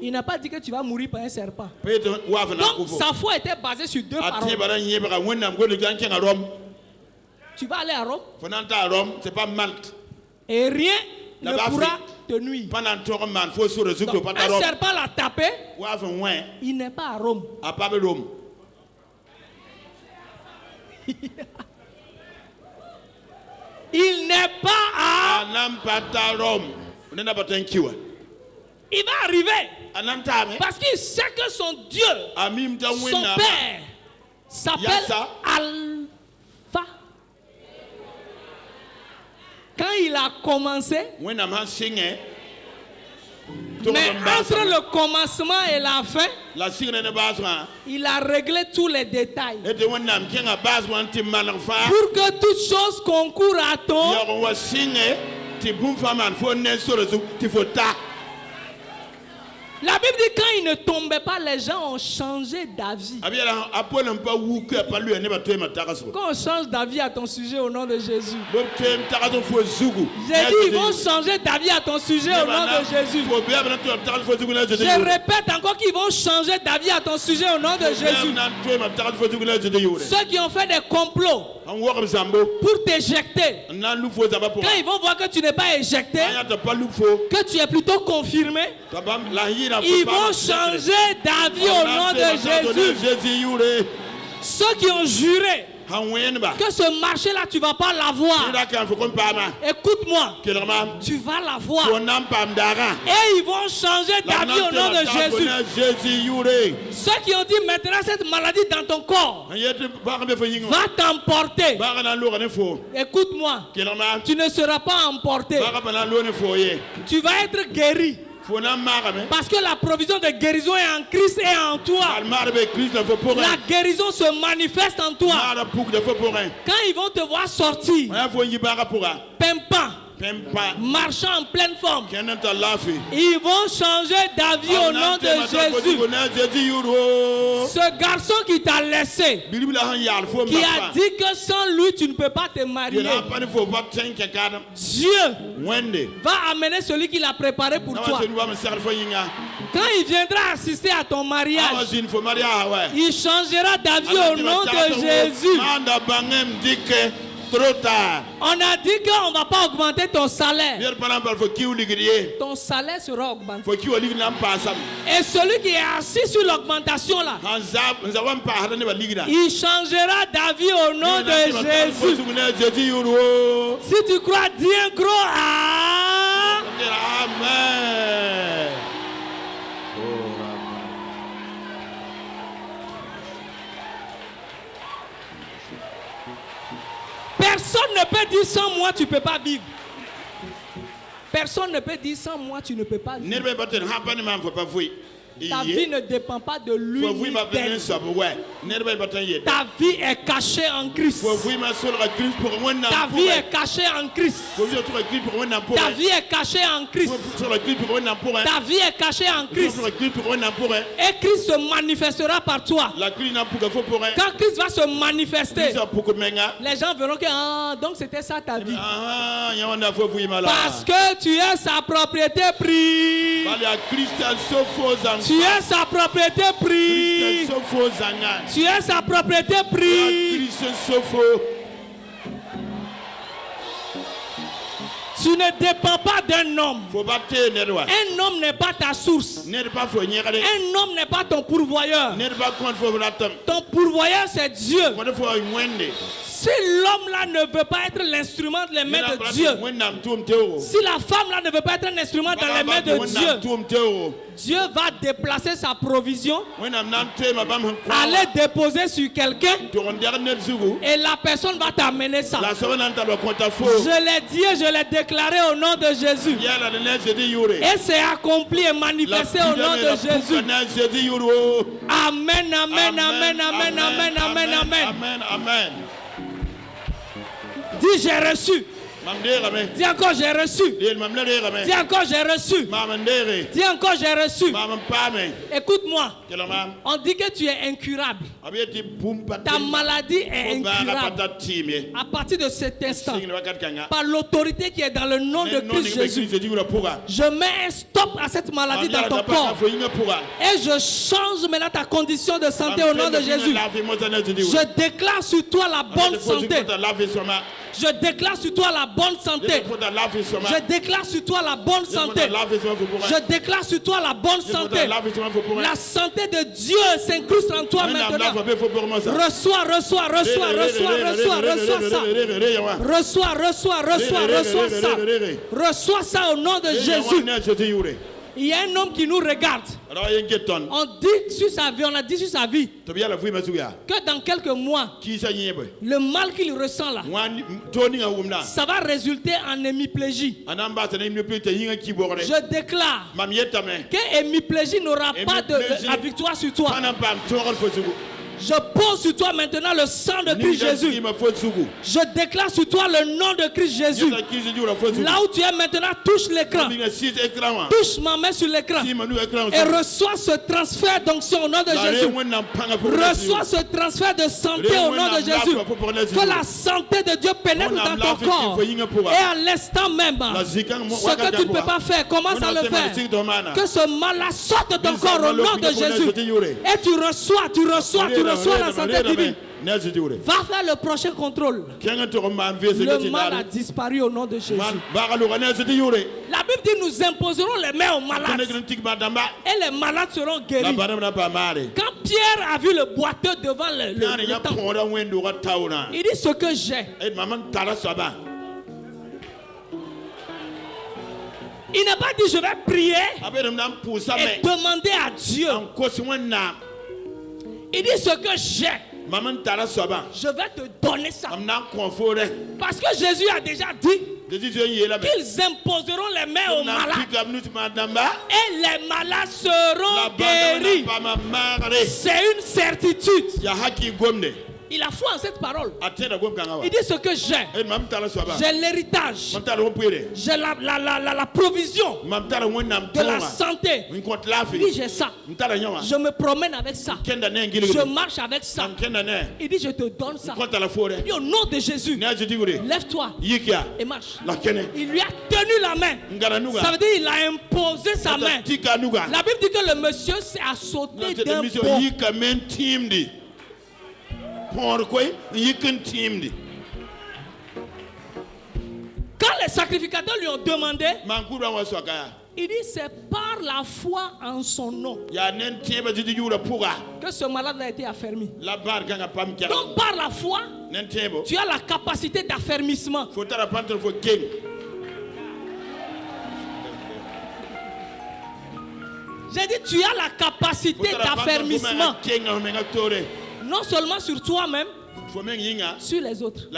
Il n'a pas dit que tu vas mourir par un serpent. Donc sa foi était basée sur deux paroles. Tu vas aller à Rome. C'est pas Malte. Et rien ne pourra te nuire. Donc, un serpent l'a tapé. Il n'est pas à Rome. Il n'est pas à Rome. Il va arriver parce qu'il sait que son Dieu, son Père, s'appelle Alpha. Quand il a commencé, mais entre le commencement et la fin, il a réglé tous les détails pour que toute chose concourt à ton. La Bible dit quand il ne tombait pas, les gens ont changé d'avis. Quand on change d'avis à ton sujet au nom de Jésus, j'ai dit ils vont changer d'avis à ton sujet au nom de Jésus. Je répète encore qu'ils vont changer d'avis à ton sujet au nom de Jésus. Ceux qui ont fait des complots pour t'éjecter, quand ils vont voir que tu n'es pas éjecté, que tu es plutôt confirmé, ils vont changer d'avis au nom de Jésus. Ceux qui ont juré que ce marché-là, tu ne vas pas l'avoir. Écoute-moi, tu vas l'avoir. Et ils vont changer d'avis au nom de Jésus. Ceux qui ont dit maintenant cette maladie dans ton corps va t'emporter. Écoute-moi, tu ne seras pas emporté. Tu vas être guéri. Parce que la provision de guérison est en Christ et en toi. La guérison se manifeste en toi. Quand ils vont te voir sortir, pimpant, marchant en pleine forme, ils vont changer d'avis au nom de Jésus. Ce garçon qui t'a laissé, qui a dit que sans lui tu ne peux pas te marier, Dieu va amener celui qu'il a préparé pour toi. Quand il viendra assister à ton mariage, il changera d'avis au nom de Jésus. Trop tard. On a dit qu'on ne va pas augmenter ton salaire. Ton salaire sera augmenté. Et celui qui est assis sur l'augmentation là, il changera d'avis au nom de Jésus. Si tu crois, dis un gros Amen. Personne ne peut dire sans moi tu ne peux pas vivre. Personne ne peut dire sans moi tu ne peux pas vivre. Ta vie ne dépend pas de lui. Ta vie est cachée en Christ. Ta vie est cachée en Christ. Ta vie est cachée en Christ. Ta vie est cachée en Christ. Et Christ se manifestera par toi. Quand Christ va se manifester, les gens verront que donc c'était ça ta vie. Parce que tu es sa propriété prise. Tu es sa propriété prise. Tu es sa propriété prise. Tu ne dépends pas d'un homme. Un homme n'est pas ta source. Un homme n'est pas ton pourvoyeur. Ton pourvoyeur, c'est Dieu. Si l'homme-là ne veut pas être l'instrument de les mains de Dieu, si la femme-là ne veut pas être un instrument dans les mains de Dieu, Dieu va déplacer sa provision, aller déposer sur quelqu'un, et la personne va t'amener ça. Je l'ai dit et je l'ai déclaré au nom de Jésus. Et c'est accompli et manifesté au nom de Jésus. Amen, amen, amen, amen, amen, amen, amen. Amen. Dis j'ai reçu. Dis encore j'ai reçu. Dis encore j'ai reçu. Dis encore j'ai reçu. Écoute-moi. On dit que tu es incurable. Ta maladie est incurable. À partir de cet instant, par l'autorité qui est dans le nom de Christ Jésus, je mets un stop à cette maladie dans ton corps. Et je change maintenant ta condition de santé au nom de Jésus. Je déclare sur toi la bonne santé. Je déclare sur toi la bonne santé. Je déclare sur toi la bonne santé. Je déclare sur toi la bonne santé. La santé de Dieu s'incruste en toi maintenant. Reçois, reçois, reçois, reçois, reçois, reçois ça. Reçois, reçois, reçois, reçois ça. Reçois ça au nom de Jésus. Il y a un homme qui nous regarde. On dit sur sa vie, on a dit sur sa vie que dans quelques mois, le mal qu'il ressent là, ça va résulter en hémiplégie. Je déclare que hémiplégie n'aura pas de la victoire sur toi. Je pose sur toi maintenant le sang de Christ Jésus. Je déclare sur toi le nom de Christ Jésus. Là où tu es maintenant, touche l'écran. Touche ma main sur l'écran. Et reçois ce transfert d'onction au nom de Jésus. Reçois ce transfert de santé au nom de Jésus. Que la santé de Dieu pénètre dans ton corps. Et à l'instant même, ce que tu ne peux pas faire, commence à le faire. Que ce mal-là sorte de ton corps au nom de Jésus. Et tu reçois la santé divine. Va faire le prochain contrôle. Le mal a disparu au nom de Jésus. La Bible dit nous imposerons les mains aux malades et les malades seront guéris. Quand Pierre a vu le boiteux devant le temple, il dit ce que j'ai. Il n'a pas dit je vais prier et demander à Dieu. Il dit ce que j'ai. Je vais te donner ça. Parce que Jésus a déjà dit qu'ils imposeront les mains aux malades et les malades seront guéris. C'est une certitude. Il a foi en cette parole. Il dit ce que j'ai. J'ai l'héritage. J'ai la provision de la santé. Il dit j'ai ça. Je me promène avec ça. Je marche avec ça. Il dit je te donne ça. Il dit au nom de Jésus, lève-toi et marche. Il lui a tenu la main. Ça veut dire il a imposé sa main. La Bible dit que le monsieur a sauté d'un bond. Quand les sacrificateurs lui ont demandé, il dit c'est par la foi en son nom que ce malade a été affermi. Donc par la foi, tu as la capacité d'affermissement. J'ai dit tu as la capacité d'affermissement. Non seulement sur toi-même, sur les autres.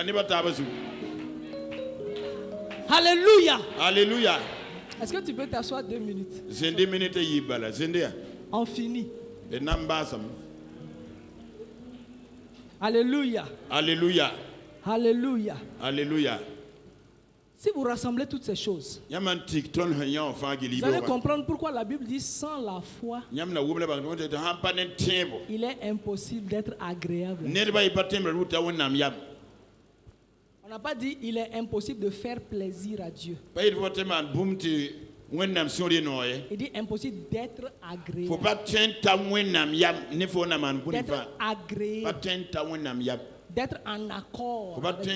Alléluia. Alléluia. Est-ce que tu peux t'asseoir 2 minutes? On finit. Alléluia. Alléluia. Alléluia. Alléluia. Si vous rassemblez toutes ces choses, vous allez comprendre pourquoi la Bible dit sans la foi, il est impossible d'être agréable. On n'a pas dit il est impossible de faire plaisir à Dieu. Il dit impossible d'être agréable. D'être agréable. D'être en accord avec Dieu.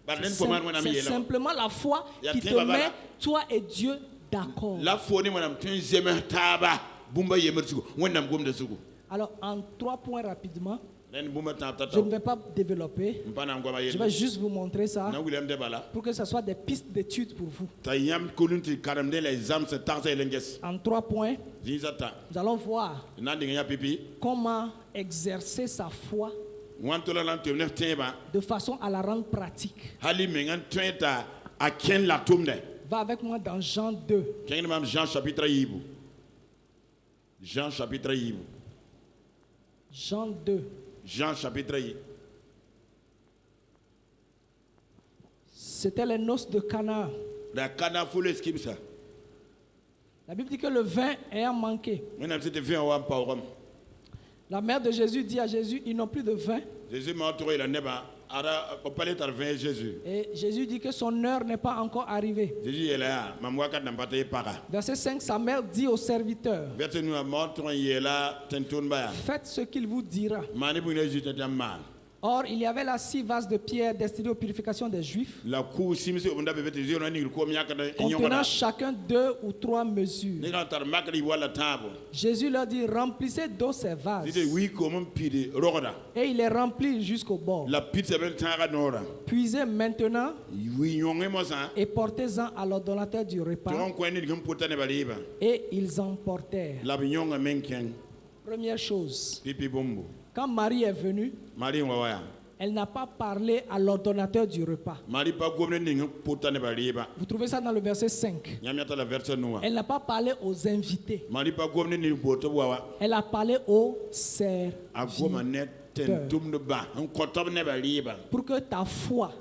C'est simplement la foi qui te met, toi et Dieu, d'accord. Alors, en 3 points rapidement, je ne vais pas développer. Je vais juste vous montrer ça pour que ce soit des pistes d'études pour vous. En 3 points, nous allons voir comment exercer sa foi de façon à la rendre pratique. Va avec moi dans Jean 2. Jean chapitre 1. Jean chapitre 1. Jean 2. Jean chapitre 1. C'était les noces de Cana. La Bible dit que le vin ayant manqué, la mère de Jésus dit à Jésus, ils n'ont plus de vin. Et Jésus dit que son heure n'est pas encore arrivée. Verset 5, sa mère dit au serviteur, faites ce qu'il vous dira. Or, il y avait là 6 vases de pierre destinés aux purifications des Juifs, contenant chacun 2 ou 3 mesures. Jésus leur dit, remplissez d'eau ces vases. Et il les remplit jusqu'au bord. Puisez maintenant et portez-en à l'ordonnateur du repas. Et ils en portèrent. Première chose, quand Marie est venue, elle n'a pas parlé à l'ordonnateur du repas. Vous trouvez ça dans le verset 5. Elle n'a pas parlé aux invités. Elle a parlé aux serviteurs. Pour que ta foi,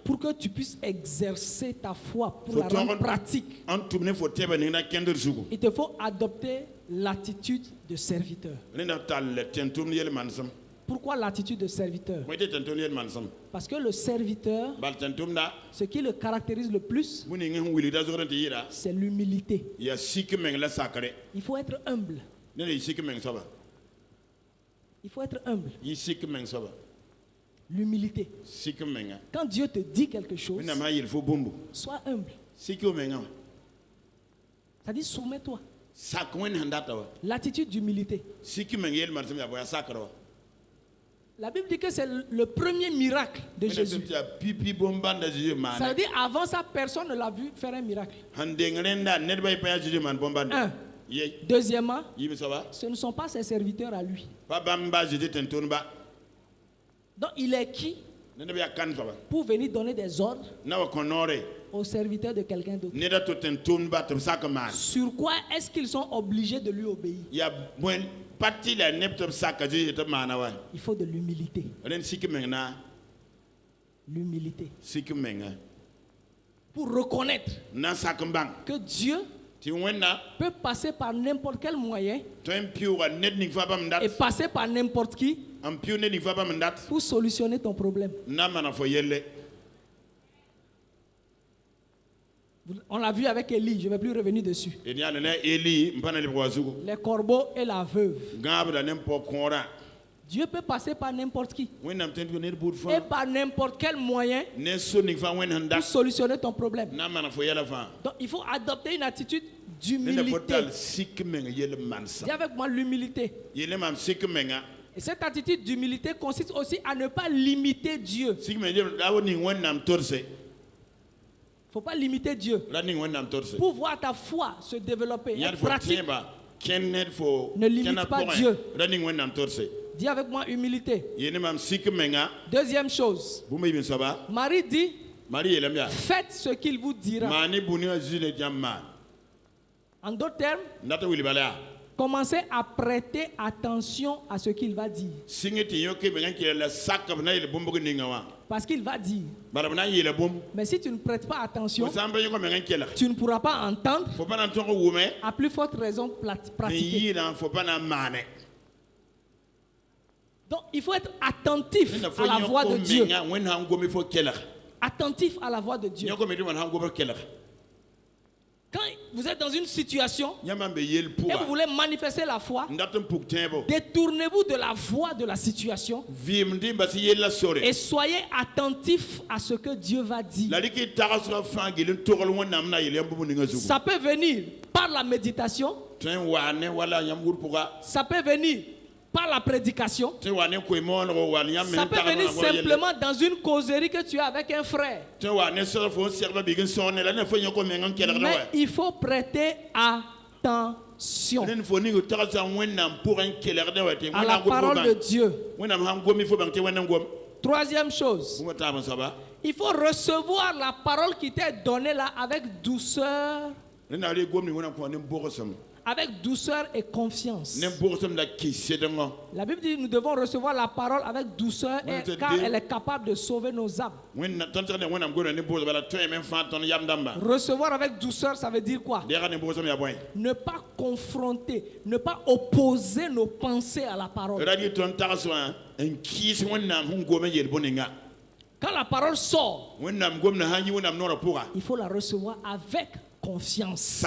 pour que tu puisses exercer ta foi, pour la rendre pratique, il te faut adopter l'attitude de serviteur. Pourquoi l'attitude de serviteur? Parce que le serviteur, ce qui le caractérise le plus, c'est l'humilité. Il faut être humble. Il faut être humble. L'humilité. Quand Dieu te dit quelque chose, sois humble. C'est-à-dire soumets-toi. L'attitude d'humilité. La Bible dit que c'est le premier miracle de Jésus. Ça veut dire avant ça, personne ne l'a vu faire un miracle. Un. Deuxièmement, ce ne sont pas ses serviteurs à lui. Donc il est qui pour venir donner des ordres aux serviteurs de quelqu'un d'autre? Sur quoi est-ce qu'ils sont obligés de lui obéir? Il faut de l'humilité. L'humilité. Pour reconnaître que Dieu peut passer par n'importe quel moyen et passer par n'importe qui pour solutionner ton problème. On l'a vu avec Élie, je ne vais plus revenir dessus. Les corbeaux et la veuve. Dieu peut passer par n'importe qui et par n'importe quel moyen pour solutionner ton problème. Donc il faut adopter une attitude d'humilité. Dis avec moi l'humilité. Et cette attitude d'humilité consiste aussi à ne pas limiter Dieu. Il ne faut pas limiter Dieu. Pour voir ta foi se développer, être pratique, ne limite pas Dieu. Dis avec moi humilité. Deuxième chose, Marie dit, faites ce qu'il vous dira. En d'autres termes, commencez à prêter attention à ce qu'il va dire. Parce qu'il va dire. Mais si tu ne prêtes pas attention, tu ne pourras pas entendre. À plus forte raison, pratiquer. Donc il faut être attentif à la voix de Dieu. Attentif à la voix de Dieu. Quand vous êtes dans une situation et vous voulez manifester la foi, détournez-vous de la voix de la situation et soyez attentif à ce que Dieu va dire. Ça peut venir par la méditation, ça peut venir par la prédication, ça peut venir simplement dans une causerie que tu as avec un frère. Mais il faut prêter attention à la parole de Dieu. Troisième chose, il faut recevoir la parole qui t'est donnée là avec douceur. Avec douceur et confiance. La Bible dit que nous devons recevoir la parole avec douceur car elle est capable de sauver nos âmes. Recevoir avec douceur, ça veut dire quoi? Ne pas confronter, ne pas opposer nos pensées à la parole. Quand la parole sort, il faut la recevoir avec confiance.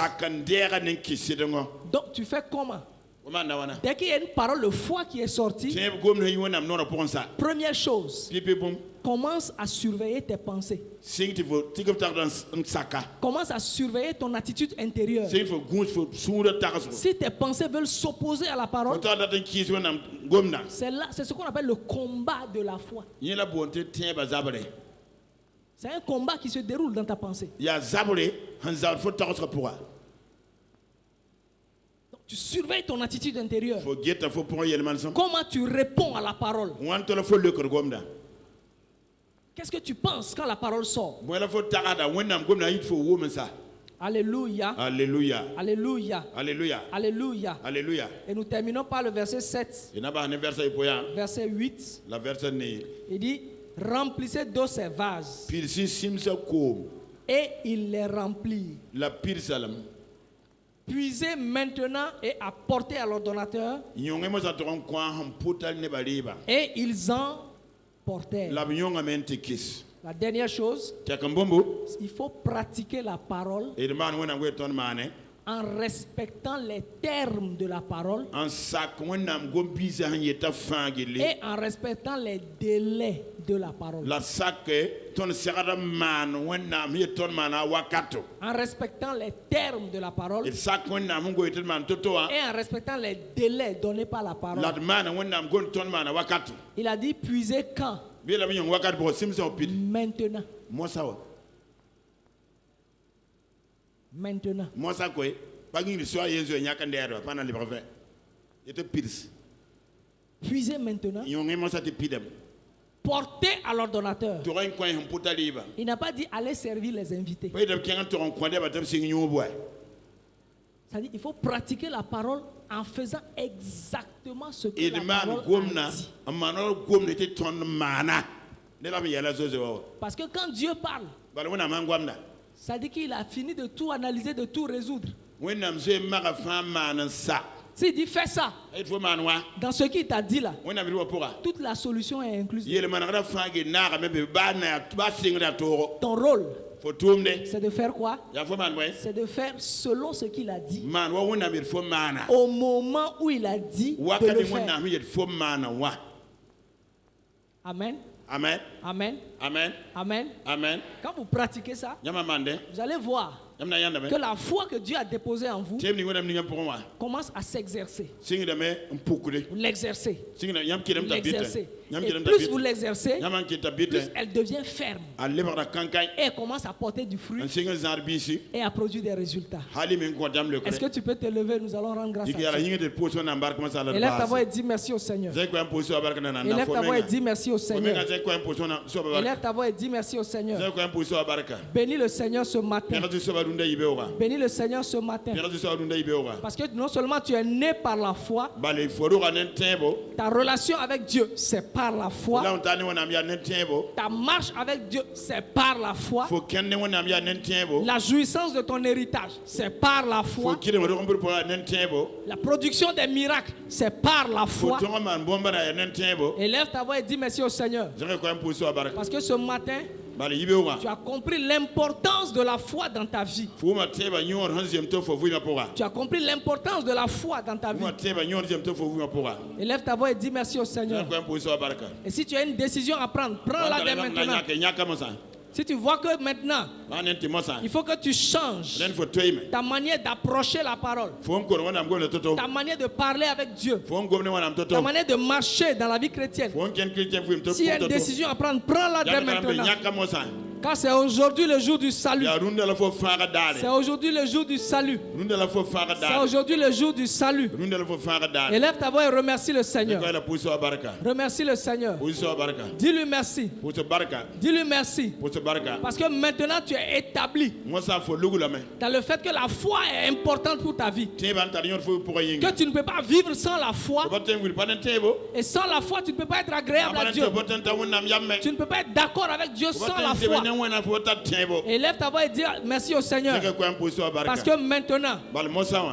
Donc tu fais comment? Dès qu'il y a une parole de foi qui est sortie, première chose, commence à surveiller tes pensées. Commence à surveiller ton attitude intérieure. Si tes pensées veulent s'opposer à la parole, c'est ce qu'on appelle le combat de la foi. C'est un combat qui se déroule dans ta pensée. Donc, tu surveilles ton attitude intérieure. Comment tu réponds à la parole? Qu'est-ce que tu penses quand la parole sort? Alléluia. Alléluia. Alléluia. Alléluia. Alléluia. Alléluia. Et nous terminons par le verset 7. Verset 8. Il dit, remplissez d'eau ces vases. Et il les remplit. Puisez maintenant et apportez à l'ordonnateur. Et ils en portèrent. La dernière chose, il faut pratiquer la parole en respectant les termes de la parole et en respectant les délais de la parole. En respectant les termes de la parole et en respectant les délais donnés par la parole. Il a dit puiser quand? Maintenant. Maintenant. Puisez maintenant. porter à l'ordonnateur. Il n'a pas dit allez servir les invités. C'est-à-dire il faut pratiquer la parole en faisant exactement ce que la parole a dit. Parce que quand Dieu parle, ça dit qu'il a fini de tout analyser, de tout résoudre. S'il dit fais ça, dans ce qu'il t'a dit là, toute la solution est incluse. Ton rôle, c'est de faire quoi? C'est de faire selon ce qu'il a dit. Au moment où il a dit de le faire. Amen. Amen. Amen. Amen. Amen. Amen. Quand vous pratiquez ça, vous allez voir que la foi que Dieu a déposée en vous commence à s'exercer. Vous l'exercez. Et plus vous l'exercez, plus elle devient ferme. Et elle commence à porter du fruit et à produire des résultats. Est-ce que tu peux te lever? Nous allons rendre grâce à Dieu. Élève ta voix et dis merci au Seigneur. Élève ta voix et dis merci au Seigneur. Élève ta voix et dis merci au Seigneur. Bénis le Seigneur ce matin. Bénis le Seigneur ce matin. Parce que non seulement tu es né par la foi, ta relation avec Dieu, c'est par la foi. Ta marche avec Dieu, c'est par la foi. La jouissance de ton héritage, c'est par la foi. La production des miracles, c'est par la foi. Élève ta voix et dis merci au Seigneur. Parce que ce matin, tu as compris l'importance de la foi dans ta vie. Tu as compris l'importance de la foi dans ta vie. Élève ta voix et dis merci au Seigneur. Et si tu as une décision à prendre, prends-la dès maintenant. Si tu vois que maintenant, il faut que tu changes ta manière d'approcher la parole, ta manière de parler avec Dieu, ta manière de marcher dans la vie chrétienne. S'il y a une décision à prendre, prends-la dès maintenant. Car c'est aujourd'hui le jour du salut. C'est aujourd'hui le jour du salut. C'est aujourd'hui le jour du salut. Élève ta voix et remercie le Seigneur. Remercie le Seigneur. Dis-lui merci. Dis-lui merci. Parce que maintenant tu es établi dans le fait que la foi est importante pour ta vie. Que tu ne peux pas vivre sans la foi. Et sans la foi tu ne peux pas être agréable à Dieu. Tu ne peux pas être d'accord avec Dieu sans la foi. Élève ta voix et dis merci au Seigneur. Parce que maintenant,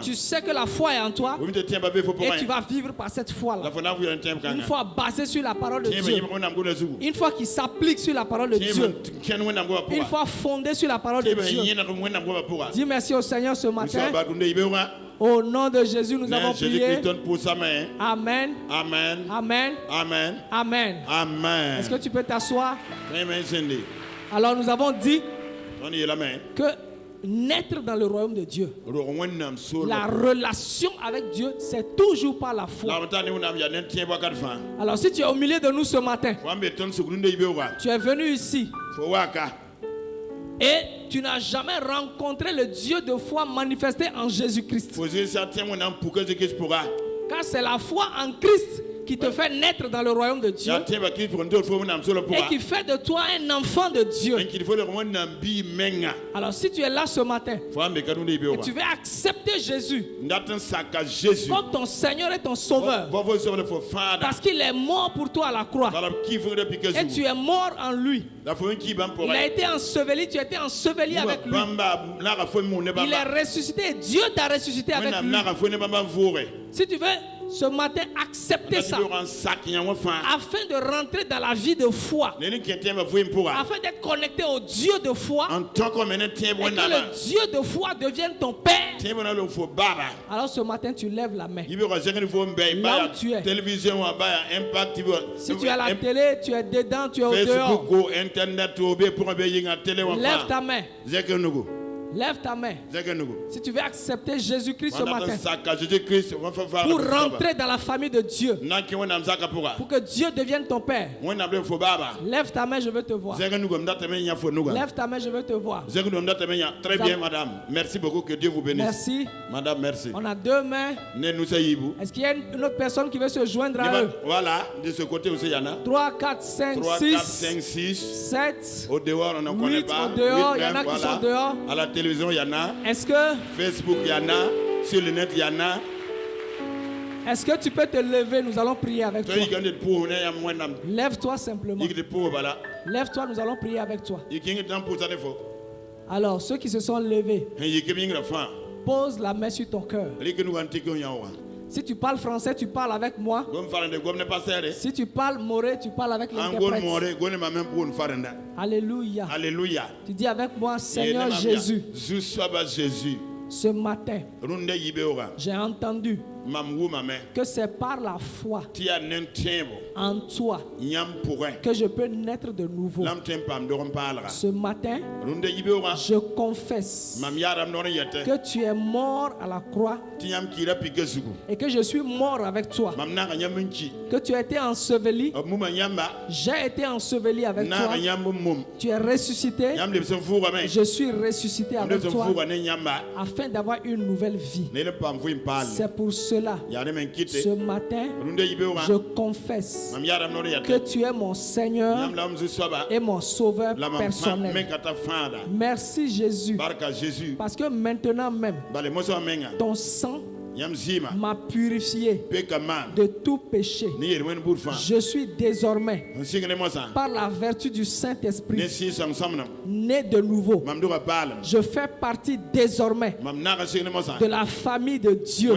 tu sais que la foi est en toi et tu vas vivre par cette foi-là. Une foi basée sur la parole de Dieu. Une foi qui s'applique sur la parole de Dieu. Une foi fondée sur la parole de Dieu. Dis merci au Seigneur ce matin. Au nom de Jésus, nous avons prié. Amen. Amen. Amen. Amen. Amen. Amen. Est-ce que tu peux t'asseoir? Alors nous avons dit que naître dans le royaume de Dieu, la relation avec Dieu, c'est toujours par la foi. Alors si tu es au milieu de nous ce matin, tu es venu ici et tu n'as jamais rencontré le Dieu de foi manifesté en Jésus-Christ. Car c'est la foi en Christ qui te fait naître dans le royaume de Dieu et qui fait de toi un enfant de Dieu. Alors si tu es là ce matin et tu veux accepter Jésus comme ton Seigneur et ton Sauveur, parce qu'il est mort pour toi à la croix et tu es mort en lui, il a été enseveli, tu as été enseveli avec lui, il est ressuscité et Dieu t'a ressuscité avec lui. Si tu veux ce matin accepter ça afin de rentrer dans la vie de foi, afin d'être connecté au Dieu de foi et que le Dieu de foi devienne ton Père, alors ce matin tu lèves la main là où tu es. Si tu es à la télé, tu es dedans, tu es au dehors, lève ta main. Lève ta main. Si tu veux accepter Jésus-Christ ce matin pour rentrer dans la famille de Dieu, pour que Dieu devienne ton Père, lève ta main, je veux te voir. Lève ta main, je veux te voir. Très bien, madame. Merci beaucoup, que Dieu vous bénisse. Merci. Madame, merci. On a 2 mains. Est-ce qu'il y a une autre personne qui veut se joindre à eux? Voilà, de ce côté aussi, il y en a. 3, 4, 5, 6, 7. Au dehors, on n'en connaît pas. Au dehors, il y en a qui sont dehors. À la télévision, il y en a. Est-ce que Facebook, il y en a. Sur le net, il y en a. Est-ce que tu peux te lever? Nous allons prier avec toi. Lève-toi simplement. Lève-toi, nous allons prier avec toi. Alors, ceux qui se sont levés, pose la main sur ton cœur. Si tu parles français, tu parles avec moi. Si tu parles moré, tu parles avec l'interprète. Alléluia. Alléluia. Tu dis avec moi, Seigneur Jésus, ce matin, j'ai entendu que c'est par la foi en toi que je peux naître de nouveau. Ce matin, je confesse que tu es mort à la croix et que je suis mort avec toi. Que tu as été enseveli. J'ai été enseveli avec toi. Tu es ressuscité. Je suis ressuscité avec toi afin d'avoir une nouvelle vie. C'est pour cela, ce matin, je confesse que tu es mon Seigneur et mon Sauveur personnel. Merci Jésus, parce que maintenant même, ton sang m'a purifié de tout péché. Je suis désormais, par la vertu du Saint-Esprit, né de nouveau. Je fais partie désormais de la famille de Dieu.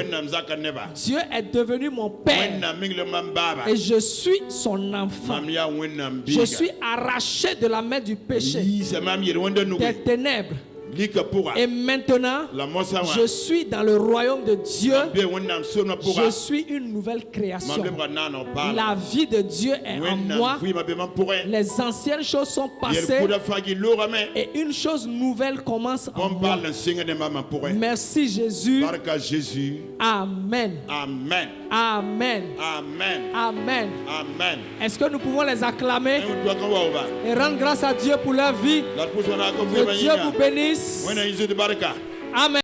Dieu est devenu mon Père et je suis son enfant. Je suis arraché de la main du péché, des ténèbres. Et maintenant, je suis dans le royaume de Dieu. Je suis une nouvelle création. La vie de Dieu est en moi. Les anciennes choses sont passées et une chose nouvelle commence en moi. Merci Jésus. Amen. Amen. Amen. Amen. Amen. Amen. Est-ce que nous pouvons les acclamer et rendre grâce à Dieu pour leur vie? Que Dieu vous bénisse. Amen.